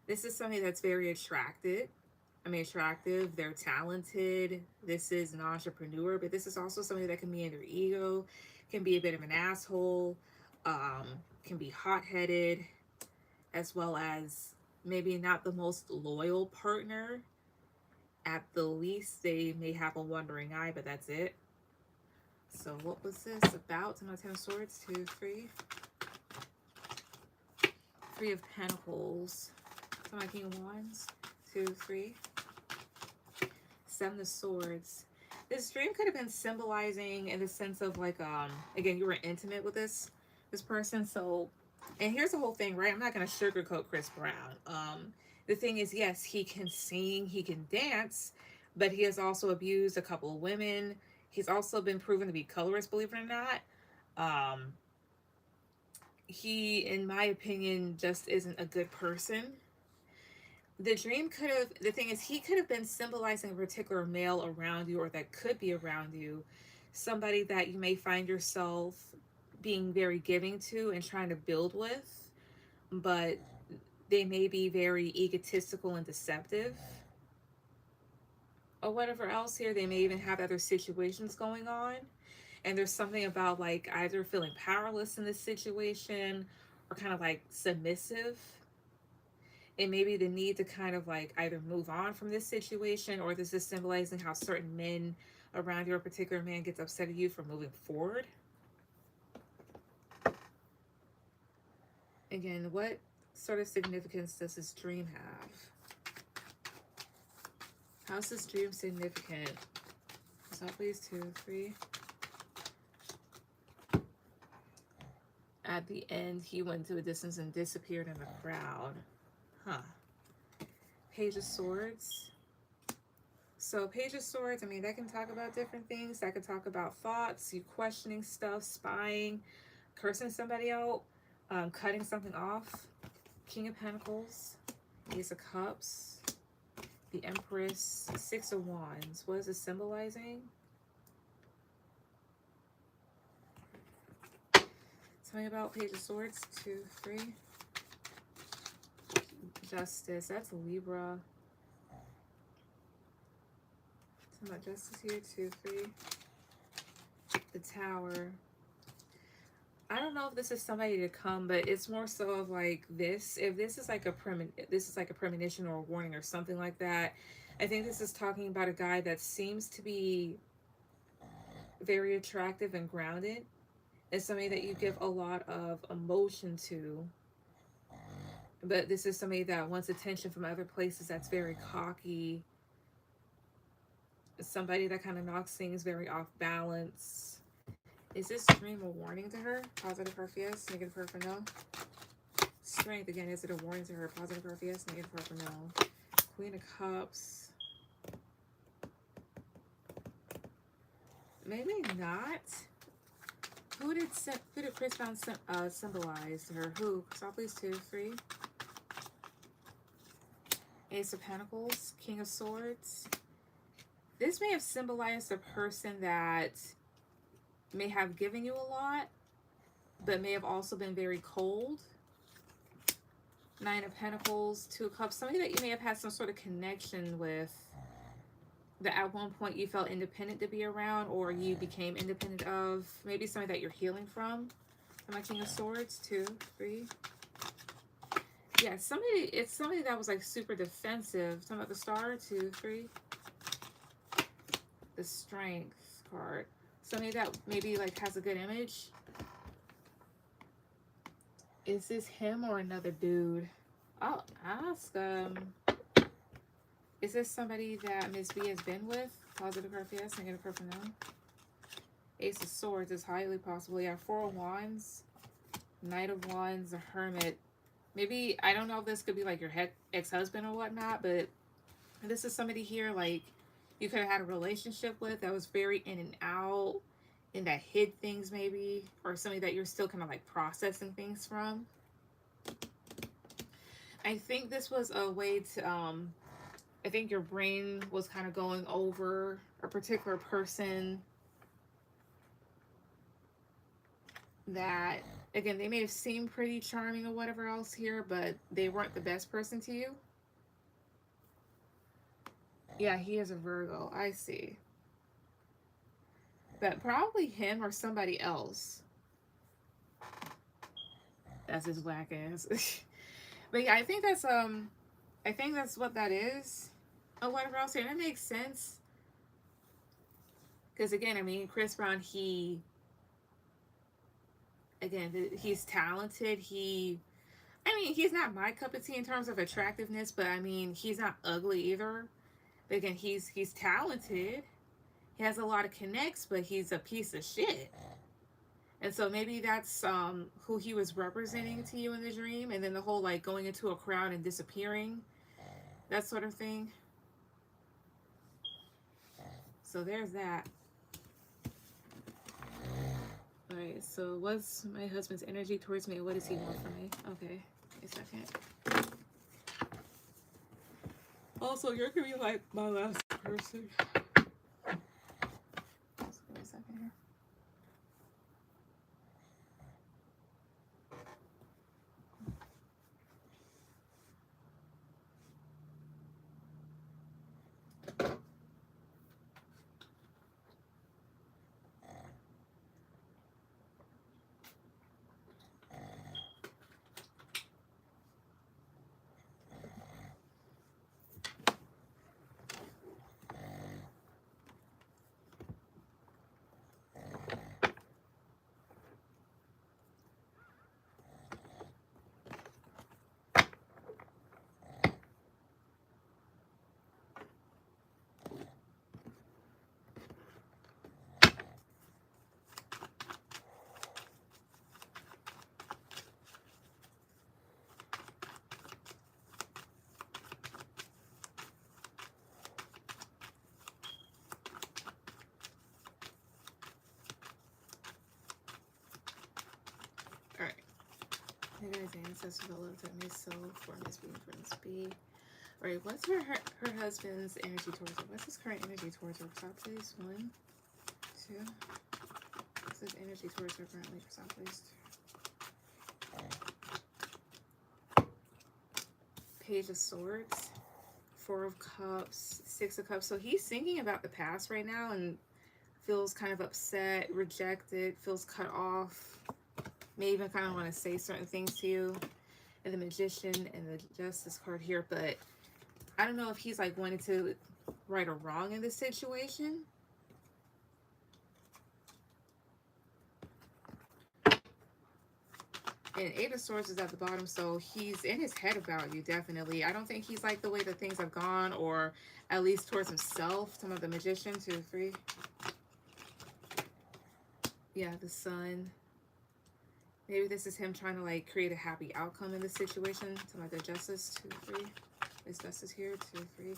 this is somebody that's very attractive. They're talented. This is an entrepreneur, but this is also somebody that can be in their ego, can be a bit of an asshole, can be hot-headed, as well as maybe not the most loyal partner. At the least, they may have a wandering eye, but that's it. So what was this about? To my 10 of Swords, 2, 3. 3 of Pentacles. To my King of Wands, 2, 3. 7 of Swords. This dream could have been symbolizing in the sense of like, again, you were intimate with this person. So, and here's the whole thing, right? I'm not going to sugarcoat Chris Brown. The thing is, yes, he can sing, he can dance, but he has also abused a couple of women. He's also been proven to be colorist, believe it or not. He, in my opinion, just isn't a good person. The dream could have, the thing is, he could have been symbolizing a particular male around you, or that could be around you, somebody that you may find yourself being very giving to and trying to build with, but they may be very egotistical and deceptive, or whatever else here. They may even have other situations going on. And there's something about like either feeling powerless in this situation or kind of like submissive. And maybe the need to kind of like either move on from this situation, or this is symbolizing how certain men around your particular man gets upset at you for moving forward. Again, what sort of significance does this dream have? How's this dream significant? So please, 2, 3. At the end, he went to a distance and disappeared in the crowd. Huh. Page of Swords. So Page of Swords, I mean, that can talk about different things. That can talk about thoughts, you questioning stuff, spying, cursing somebody out, cutting something off. King of Pentacles, Ace of Cups, the Empress, 6 of Wands. What is it symbolizing? Tell me about Page of Swords, 2, 3. Justice, that's Libra. Tell me about Justice here, 2, 3. The Tower. I don't know if this is somebody to come, but it's more so of like this. If this is like a premonition or a warning or something like that, I think this is talking about a guy that seems to be very attractive and grounded. It's somebody that you give a lot of emotion to. But this is somebody that wants attention from other places, that's very cocky. Somebody that kind of knocks things very off balance. Is this dream a warning to her? Positive or yes, negative for her for no. Strength, again, is it a warning to her? Positive or yes, negative for her for no. Queen of Cups. Maybe not. Who did Chris Brown symbolize to her? Who? So please, 2, 3. Ace of Pentacles, King of Swords. This may have symbolized a person that may have given you a lot, but may have also been very cold. 9 of Pentacles, 2 of Cups. Somebody that you may have had some sort of connection with, that at one point you felt independent to be around, or you became independent of. Maybe somebody that you're healing from. My King of Swords, 2, 3. Yeah, it's somebody that was like super defensive. Talking about the Star, 2, 3. The Strength card. Somebody that maybe like has a good image. Is this him or another dude? I'll ask. Is this somebody that Miss B has been with? Positive or yes, negative or no. Ace of Swords is highly possible. Yeah, 4 of Wands, Knight of Wands, a Hermit. Maybe, I don't know if this could be like your ex-husband or whatnot, but this is somebody here like you could have had a relationship with that was very in and out, and that hid things maybe, or somebody that you're still kind of like processing things from. I think this was a way to, I think your brain was kind of going over a particular person that, again, they may have seemed pretty charming or whatever else here, but they weren't the best person to you. Yeah, he is a Virgo. I see. But probably him or somebody else. That's his whack ass. But yeah, I think that's what that is. Or whatever else here. And it makes sense. Because again, I mean, Chris Brown, he's talented. I mean, he's not my cup of tea in terms of attractiveness, but I mean, he's not ugly either. But again, he's talented. He has a lot of connects, but he's a piece of shit. And so maybe that's who he was representing to you in the dream. And then the whole like going into a crowd and disappearing, that sort of thing. So there's that. All right, so what's my husband's energy towards me, and what does he want from me? Okay, wait a second. Also, you're gonna be like my last person. Just give me a second here. The guy's ancestors that love to me so for Miss B, for Miss B. Alright, what's her husband's energy towards her? What's his current energy towards her? Stop, please. 1, 2. What's his energy towards her currently? Stop, please. Page of Swords, 4 of Cups, 6 of Cups. So he's thinking about the past right now and feels kind of upset, rejected, feels cut off. May even kind of want to say certain things to you. And the Magician and the Justice card here, but I don't know if he's like wanting to right or wrong in this situation. And 8 of Swords is at the bottom, so he's in his head about you, definitely. I don't think he's like the way that things have gone, or at least towards himself. Some of the Magician, 2, 3. Yeah, the Sun. Maybe this is him trying to like create a happy outcome in this situation. Some of the Justice, 2, 3. Is Justice here, 2, 3.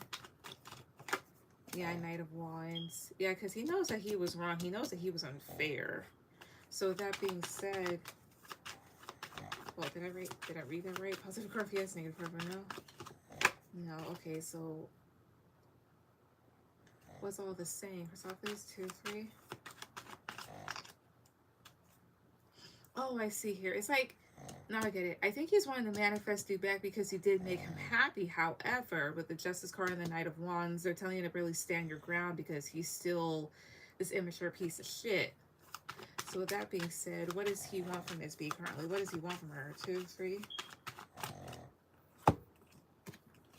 Yeah, Knight of Wands. Yeah, because he knows that he was wrong. He knows that he was unfair. So with that being said, well, did I read that right? Positive card, yes. Negative card, no. No. Okay, so what's all the same? For top please, 2, 3. Oh, I see here. It's like, now I get it. I think he's wanting to manifest you back because you did make him happy. However, with the Justice card and the Knight of Wands, they're telling you to really stand your ground because he's still this immature piece of shit. So with that being said, what does he want from Miss B currently? What does he want from her? 2, 3.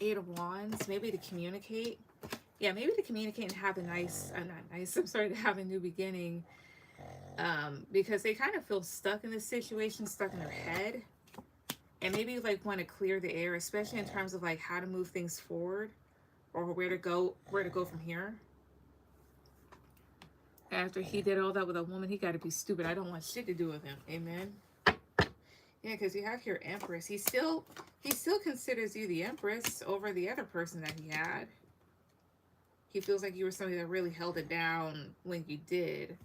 8 of Wands. Maybe to communicate. Yeah, maybe to communicate and have a nice, to have a new beginning. Because they kind of feel stuck in this situation, stuck in their head. And maybe like want to clear the air, especially in terms of like how to move things forward or where to go from here. After he did all that with a woman, he got to be stupid. I don't want shit to do with him. Amen. Yeah, because you have here Empress. He still considers you the Empress over the other person that he had. He feels like you were somebody that really held it down when you did.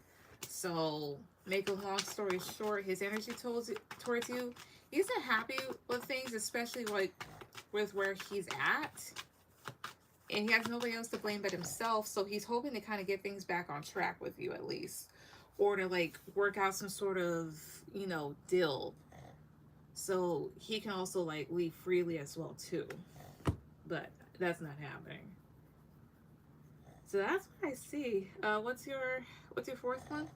So, make a long story short, his energy towards you, he's not happy with things, especially like with where he's at. And he has nobody else to blame but himself, so he's hoping to kind of get things back on track with you at least. Or to like work out some sort of, you know, deal. So he can also like leave freely as well too. But that's not happening. So that's what I see. What's your fourth one?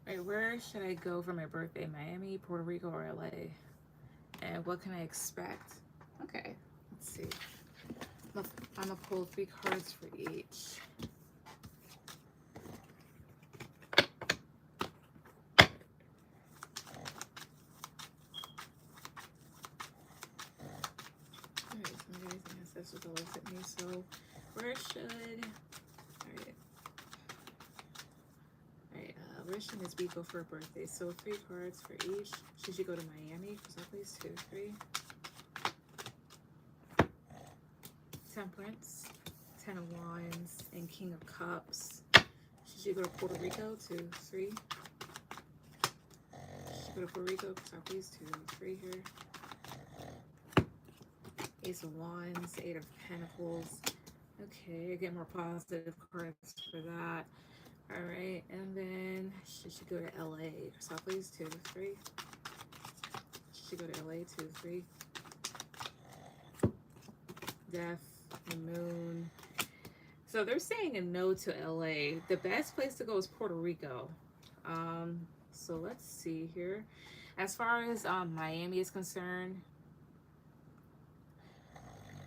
Alright, where should I go for my birthday? Miami, Puerto Rico, or LA? And what can I expect? Okay, let's see. I'm gonna pull 3 cards for each. Alright, so maybe the ancestors will look at me. So, where should... Where should Miss B go for her birthday? So 3 cards for each. Should she go to Miami? For some place, 2, 3. Temperance, 10 of Wands, and King of Cups. Should she go to Puerto Rico? 2, 3. Should she go to Puerto Rico? For some place, 2, 3 here. Ace of Wands, 8 of Pentacles. Okay, I get more positive cards for that. All right, and then should she go to LA? So please 2, 3. Should she go to LA? 2, 3. Death, the moon. So they're saying a no to LA. The best place to go is Puerto Rico. So let's see here. As far as Miami is concerned,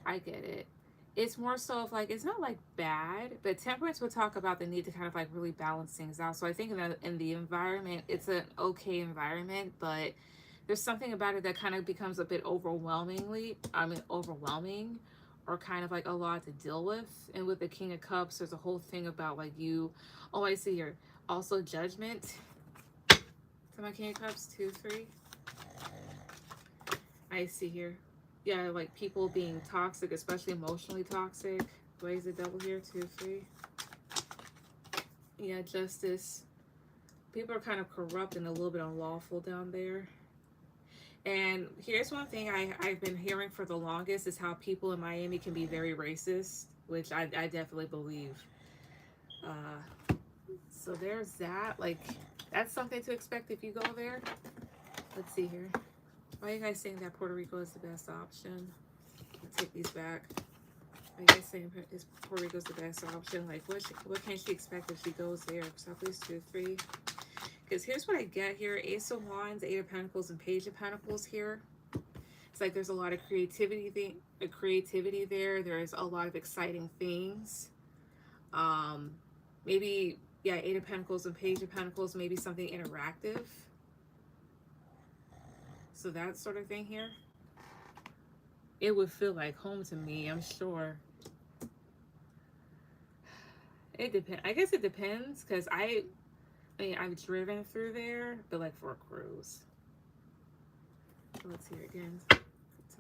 I get it. It's more so of like, it's not like bad, but Temperance would talk about the need to kind of like really balance things out. So I think in the environment, it's an okay environment, but there's something about it that kind of becomes a bit overwhelming, or kind of like a lot to deal with. And with the King of Cups, there's a whole thing about like you, oh, I see here. Also judgment. To my King of Cups, 2, 3. I see here. Yeah, like people being toxic, especially emotionally toxic. Blaze the devil here, 2, 3. Yeah, justice. People are kind of corrupt and a little bit unlawful down there. And here's one thing I've been hearing for the longest is how people in Miami can be very racist, which I definitely believe. So there's that. Like, that's something to expect if you go there. Let's see here. Why are you guys saying that Puerto Rico is the best option? I'll take these back. Why are you guys saying is Puerto Rico is the best option? Like, what can she expect if she goes there? So please 2, 3. Because here's what I get here. Ace of Wands, 8 of Pentacles, and Page of Pentacles here. It's like there's a lot of creativity there. There's a lot of exciting things. Maybe, yeah, 8 of Pentacles and Page of Pentacles, maybe something interactive. So that sort of thing here. It would feel like home to me, I'm sure. It depends. I guess it depends, because I mean, I've driven through there, but like for a cruise. So let's hear it again. To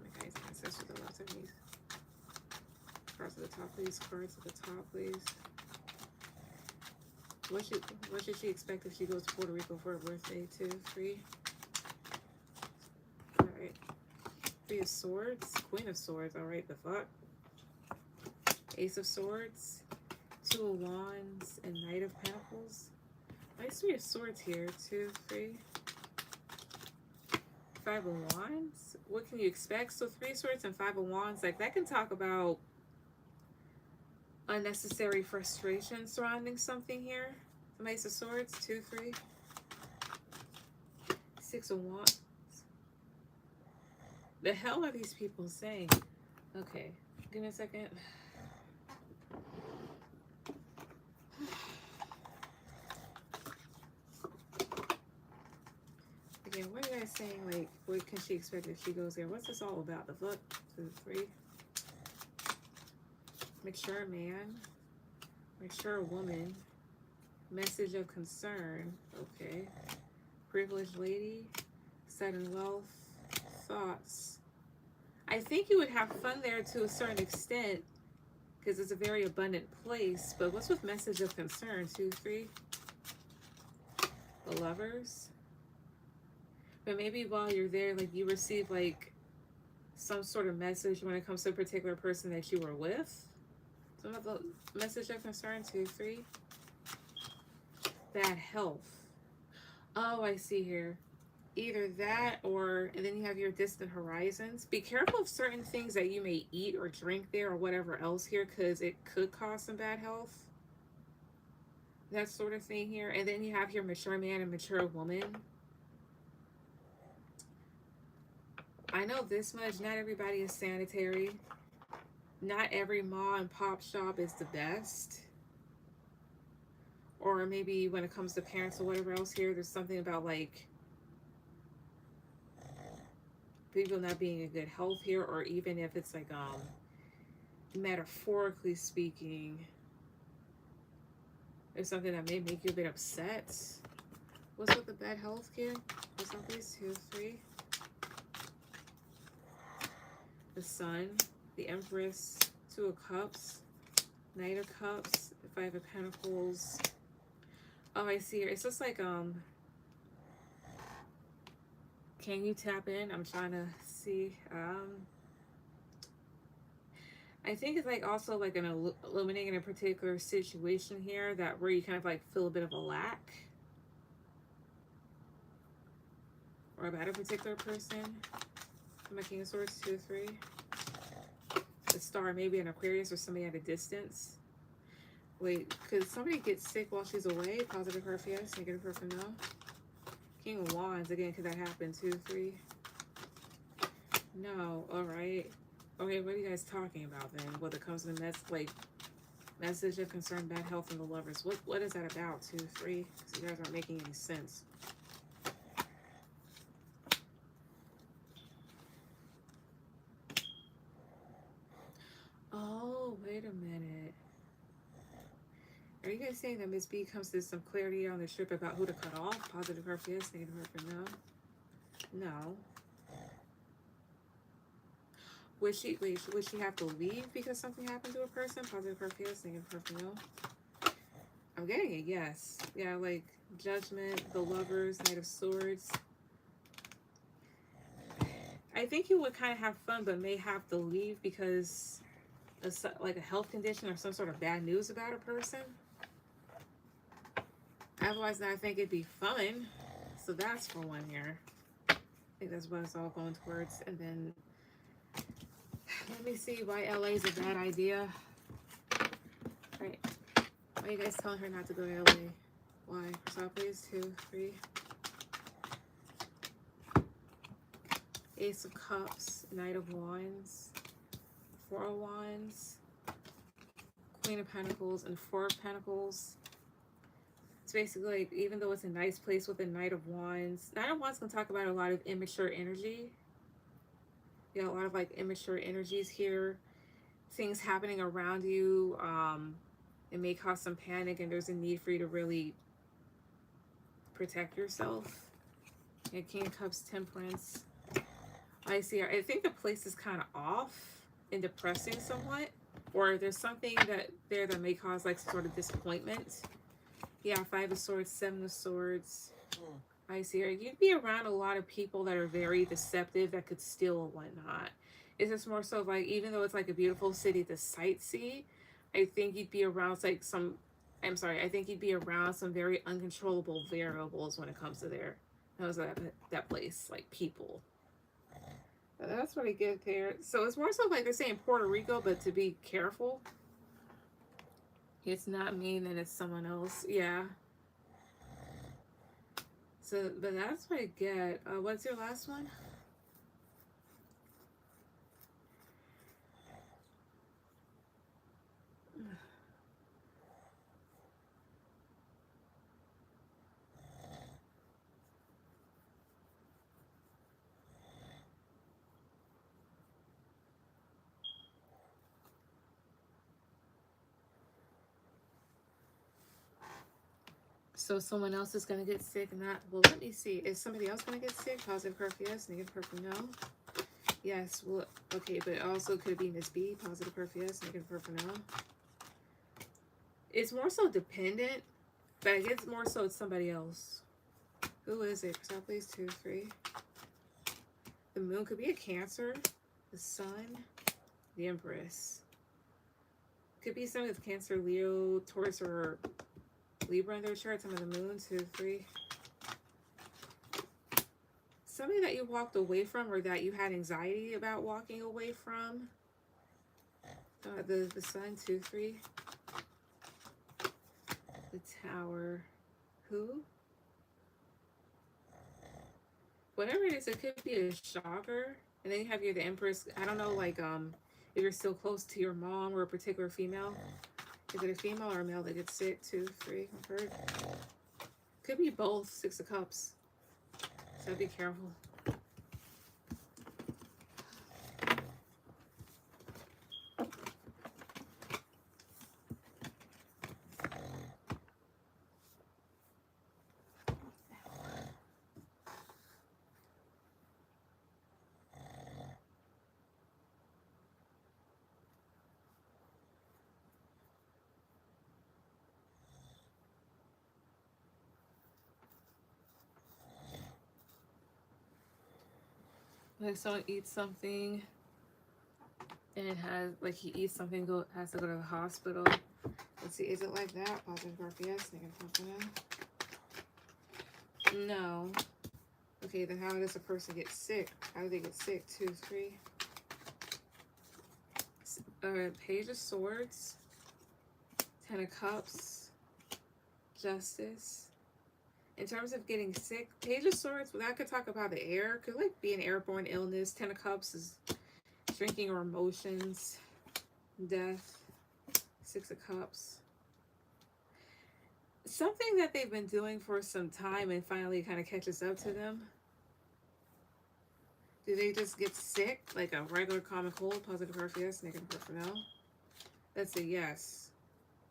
my guys' ancestors, the loves of these. Cards at the top, please. Cards at the top, please. What should she expect if she goes to Puerto Rico for her birthday? 2, 3. All right. 3 of Swords, Queen of Swords. All right, the fuck. Ace of Swords, 2 of Wands, and Knight of Pentacles. Nice 3 of Swords here. 2, 3. 5 of Wands. What can you expect? So 3 Swords and 5 of Wands. Like, that can talk about unnecessary frustration surrounding something here. The Ace of Swords. 2, 3. 6 of Wands. The hell are these people saying? Okay, give me a second. Again, what are you guys saying? Like, what can she expect if she goes there? What's this all about? The fuck? 2, 3. Mature man. Mature woman. Message of concern. Okay. Privileged lady. Sudden wealth. Thoughts. I think you would have fun there to a certain extent, because it's a very abundant place. But what's with message of concern? 2, 3. The Lovers. But maybe while you're there, like, you receive like some sort of message when it comes to a particular person that you were with. Some of the message of concern. 2, 3. Bad health. Oh, I see here. Either that, or, and then you have your distant horizons. Be careful of certain things that you may eat or drink there or whatever else here, because it could cause some bad health. That sort of thing here. And then you have your mature man and mature woman. I know this much. Not everybody is sanitary. Not every mom and pop shop is the best. Or maybe when it comes to parents or whatever else here, there's something about like people not being in good health here, or even if it's like metaphorically speaking, there's something that may make you a bit upset. What's with the bad health here? What's up, please? 2, 3. The Sun, the Empress, 2 of Cups, Knight of Cups, the 5 of Pentacles. Oh, I see here. It's just like can you tap in? I'm trying to see. I think it's like also like an illuminating a particular situation here that where you kind of like feel a bit of a lack or about a particular person. My King of Swords, 2 or 3. The star, maybe an Aquarius or somebody at a distance. Wait, could somebody get sick while she's away? Positive her for yes, negative her for no. King of Wands, again, could that happen? 2, 3. No, alright. Okay, what are you guys talking about then? What it comes to the message of concern, bad health, and the lovers. What is that about? 2, 3. Because you guys aren't making any sense. Oh, wait a minute. Are you guys saying that Miss B comes to some clarity on the trip about who to cut off? Positive her for yes, negative her for no. No. Would she have to leave because something happened to a person? Positive her for yes, negative her for no. I'm getting it, yes. Yeah, like Judgment, the Lovers, Knight of Swords. I think you would kind of have fun, but may have to leave because of like a health condition or some sort of bad news about a person. Otherwise, I think it'd be fun. So that's for one here. I think that's what it's all going towards. And then let me see why LA is a bad idea. Right. Why are you guys telling her not to go to LA? Why? So please, 2, 3. Ace of Cups, Knight of Wands, 4 of Wands, Queen of Pentacles, and 4 of Pentacles. It's basically like, even though it's a nice place with a Knight of Wands can talk about a lot of immature energy. You got a lot of like immature energies here. Things happening around you. It may cause some panic, and there's a need for you to really protect yourself. And King of Cups, Temperance. I see. I think the place is kind of off and depressing somewhat, or there's something that may cause like some sort of disappointment. Yeah, 5 of Swords, 7 of Swords. I see her. You'd be around a lot of people that are very deceptive, that could steal and whatnot. It's just more so like, even though it's like a beautiful city to sightsee, I think you'd be around like I think you'd be around some very uncontrollable variables when it comes to that place, like people. That's what I get there. So it's more so like they're saying Puerto Rico, but to be careful. It's not me, then it's someone else. Yeah. So, but that's what I get. What's your last one? So someone else is going to get sick, not, well, let me see. Is somebody else going to get sick? Positive curve, yes. Negative curve, no. Yes, well, okay, but also could it be Miss B? Positive curve, yes. Negative curve, no. It's more so dependent, but I guess more so it's somebody else. Who is it? So please, 2, 3. The moon could be a Cancer. The sun. The Empress. Could be some of Cancer, Leo, Taurus, or Libra in their chart. Some of the moon, 2, 3. Somebody that you walked away from, or that you had anxiety about walking away from. The sun, 2, 3. The Tower. Who? Whatever it is, it could be a shocker. And then you have the Empress. I don't know, like, if you're still close to your mom or a particular female. Is it a female or a male that gets sick? 2, 3. I've heard. Could be both. 6 of Cups. So be careful. Like someone eats something And it has, like, he eats something, has to go to the hospital. Let's see, is it like that? Positive graph, yes. Negative graph, no. No. Okay, then how does a person get sick? How do they get sick? 2, 3. Page of Swords, Ten of Cups, Justice. In terms of getting sick, Page of Swords, well, that could talk about the air. Could like be an airborne illness. Ten of Cups is drinking or emotions, death. Six of Cups. Something that they've been doing for some time and finally kind of catches up to them. Do they just get sick like a regular common cold? Positive graph, yes. Negative graph, no. That's a yes.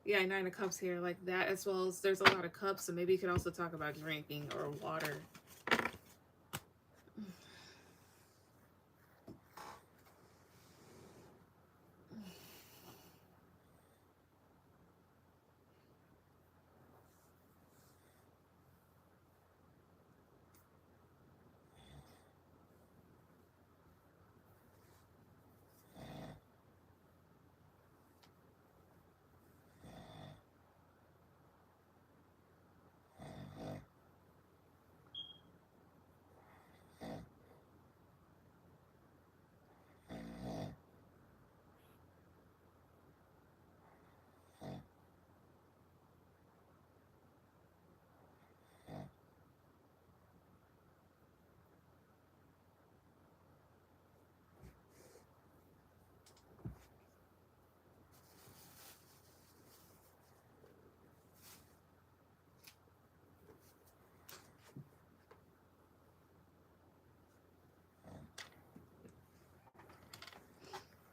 Yeah, Nine of Cups here, like that, as well as there's a lot of cups, so maybe you could also talk about drinking or water.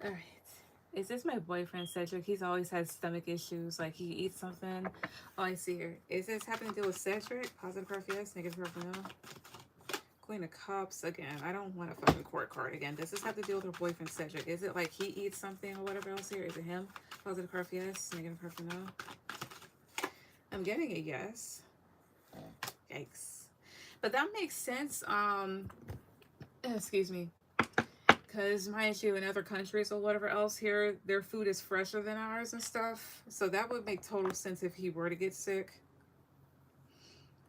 All right. Is this my boyfriend, Cedric? He's always had stomach issues. Like he eats something. Oh, I see here. Is this happening to deal with Cedric? Positive graph, yes. Negative graph, no. Queen of Cups again. I don't want a fucking court card again. Does this have to deal with her boyfriend, Cedric? Is it like he eats something or whatever else here? Is it him? Positive graph, yes. Negative graph, no. I'm getting a yes. Yikes. But that makes sense. Excuse me. Because mind you, in other countries or whatever else here, their food is fresher than ours and stuff. So that would make total sense if he were to get sick.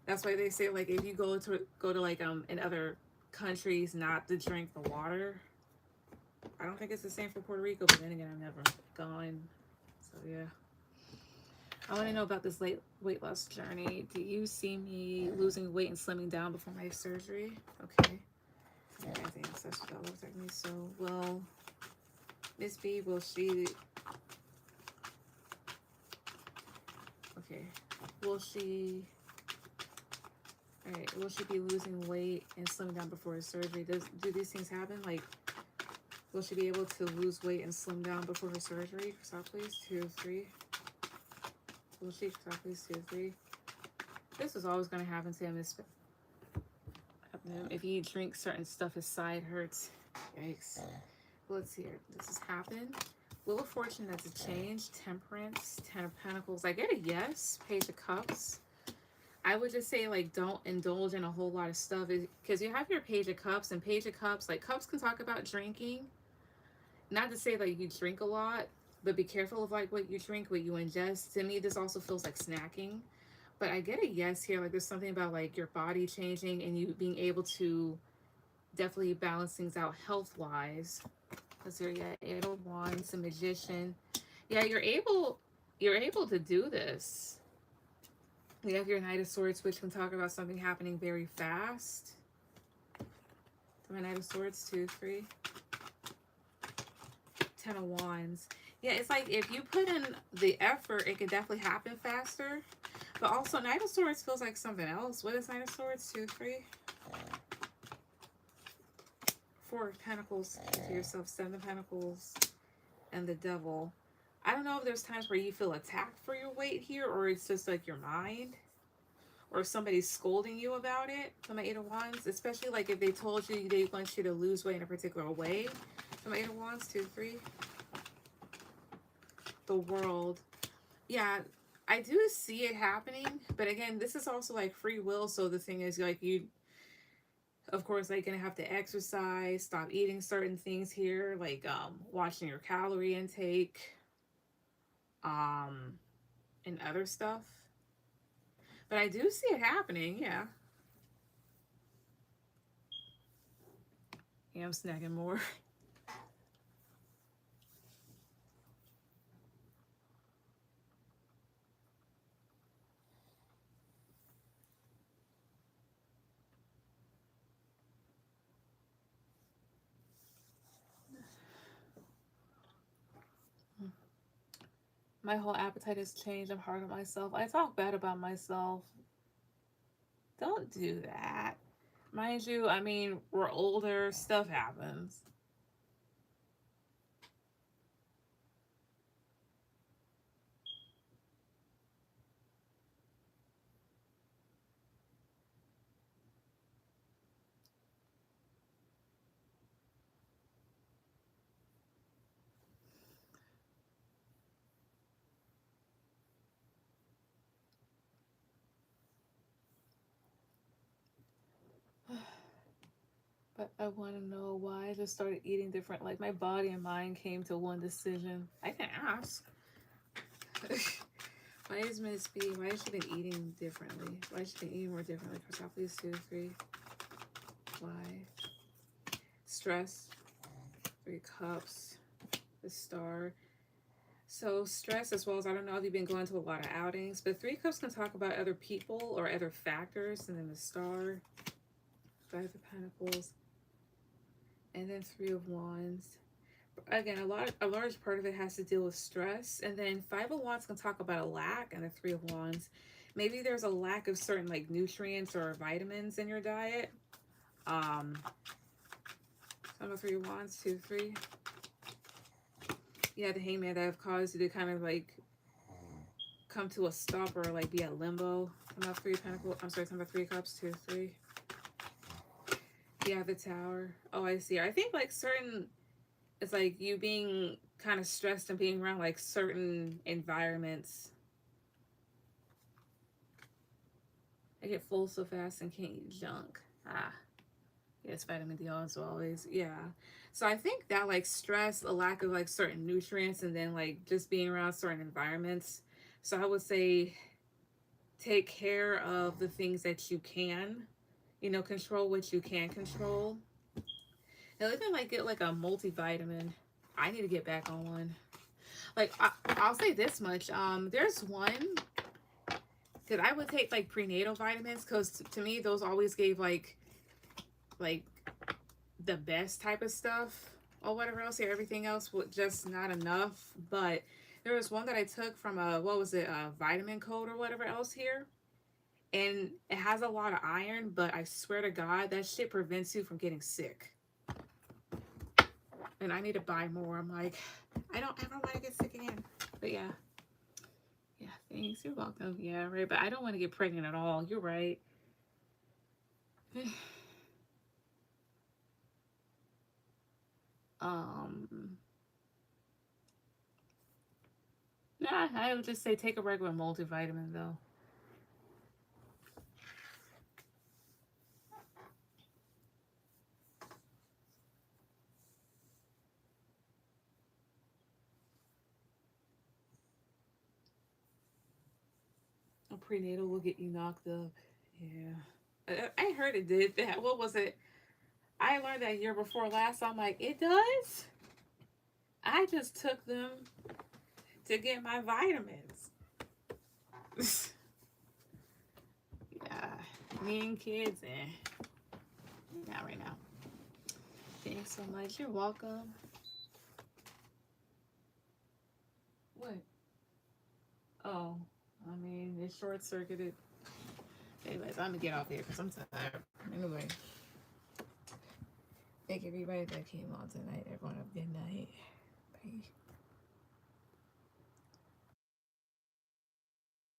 That's why they say like if you go to like in other countries not to drink the water. I don't think it's the same for Puerto Rico, but then again I've never gone. So yeah. I want to know about this weight loss journey. Do you see me losing weight and slimming down before my surgery? Okay. Anything else that looks like me. So will Miss B, will she will she will she be losing weight and slimming down before her surgery? Do these things happen? Like will she be able to lose weight and slim down before her surgery? Stop please. 2, 3. Will she? Stop please. 2, 3. This is always going to happen to him. If he drinks certain stuff, his side hurts. Yikes. Let's see here. This has happened. Wheel of Fortune, that's a change. Temperance, Ten of Pentacles. I get a yes. Page of Cups. I would just say, like, don't indulge in a whole lot of stuff. Because you have your Page of Cups, and Page of Cups, like, Cups can talk about drinking. Not to say, like, you drink a lot, but be careful of, like, what you drink, what you ingest. To me, this also feels like snacking. But I get a yes here. Like, there's something about, like, your body changing and you being able to definitely balance things out health-wise. Because here, yeah, 8 of Wands, a Magician. Yeah, you're able to do this. We have your Knight of Swords, which can talk about something happening very fast. My Knight of Swords, 2, 3. 10 of Wands. Yeah, it's like if you put in the effort, it can definitely happen faster. But also, Knight of Swords feels like something else. What is Knight of Swords? 2, 3. 4 of Pentacles to yourself. 7 of Pentacles. And the Devil. I don't know if there's times where you feel attacked for your weight here, or it's just like your mind. Or somebody's scolding you about it. From my 8 of Wands. Especially like if they told you they want you to lose weight in a particular way. From my 8 of Wands. 2, 3. The World. Yeah, I do see it happening, but again, this is also like free will. So the thing is, like, you Of course, like gonna have to exercise, stop eating certain things here, like watching your calorie intake, um, and other stuff. But I do see it happening, yeah. Yeah, I'm snacking more. My whole appetite has changed. I'm hard on myself. I talk bad about myself. Don't do that. Mind you, I mean, we're older, stuff happens. But I want to know why I just started eating different. Like my body and mind came to one decision. I can ask. Why is Miss B? Why has she been eating differently? Why has she been eating more differently? Cashapp, please, 2, 3. Why? Stress. 3 cups. The star. So stress, as well as, I don't know if you've been going to a lot of outings, but 3 cups can talk about other people or other factors, and then the star, 5 of Pentacles, and then 3 of Wands. Again, a large part of it has to deal with stress, and then 5 of Wands can talk about a lack, and the 3 of Wands, maybe there's a lack of certain like nutrients or vitamins in your diet. Some of 3 of Wands, 2, 3. Yeah, the Hangman, that have caused you to kind of like come to a stop or like be at limbo. Some of 3 of Pentacles. I'm sorry, some of 3 cups, 2, 3. Yeah, the Tower. Oh, I see. I think like certain, it's like you being kind of stressed and being around like certain environments. I get full so fast and can't eat junk. Ah, yes, vitamin D as always. Yeah. So I think that like stress, a lack of like certain nutrients, and then like just being around certain environments. So I would say take care of the things that you can, control what you can control. And even like get like a multivitamin. I need to get back on one. Like I'll say this much. There's one that I would take like prenatal vitamins, because to me those always gave like the best type of stuff or whatever else here. Everything else was just not enough. But there was one that I took from a, what was it, a vitamin code or whatever else here. And it has a lot of iron, but I swear to God, that shit prevents you from getting sick. And I need to buy more. I'm like, I don't ever want to get sick again. But yeah. Yeah, thanks. You're welcome. Yeah, right. But I don't want to get pregnant at all. You're right. um Nah, I would just say take a regular multivitamin though. A prenatal will get you knocked up. Yeah. I heard it did that. What was it? I learned that year before last. I'm like, it does? I just took them to get my vitamins. Yeah. Me and kids, not right now. Thanks so much. You're welcome. What? Oh, I mean, it short circuited. Anyways, I'm gonna get off here because I'm tired. Anyway, thank everybody that came on tonight. Everyone have a good night. Bye.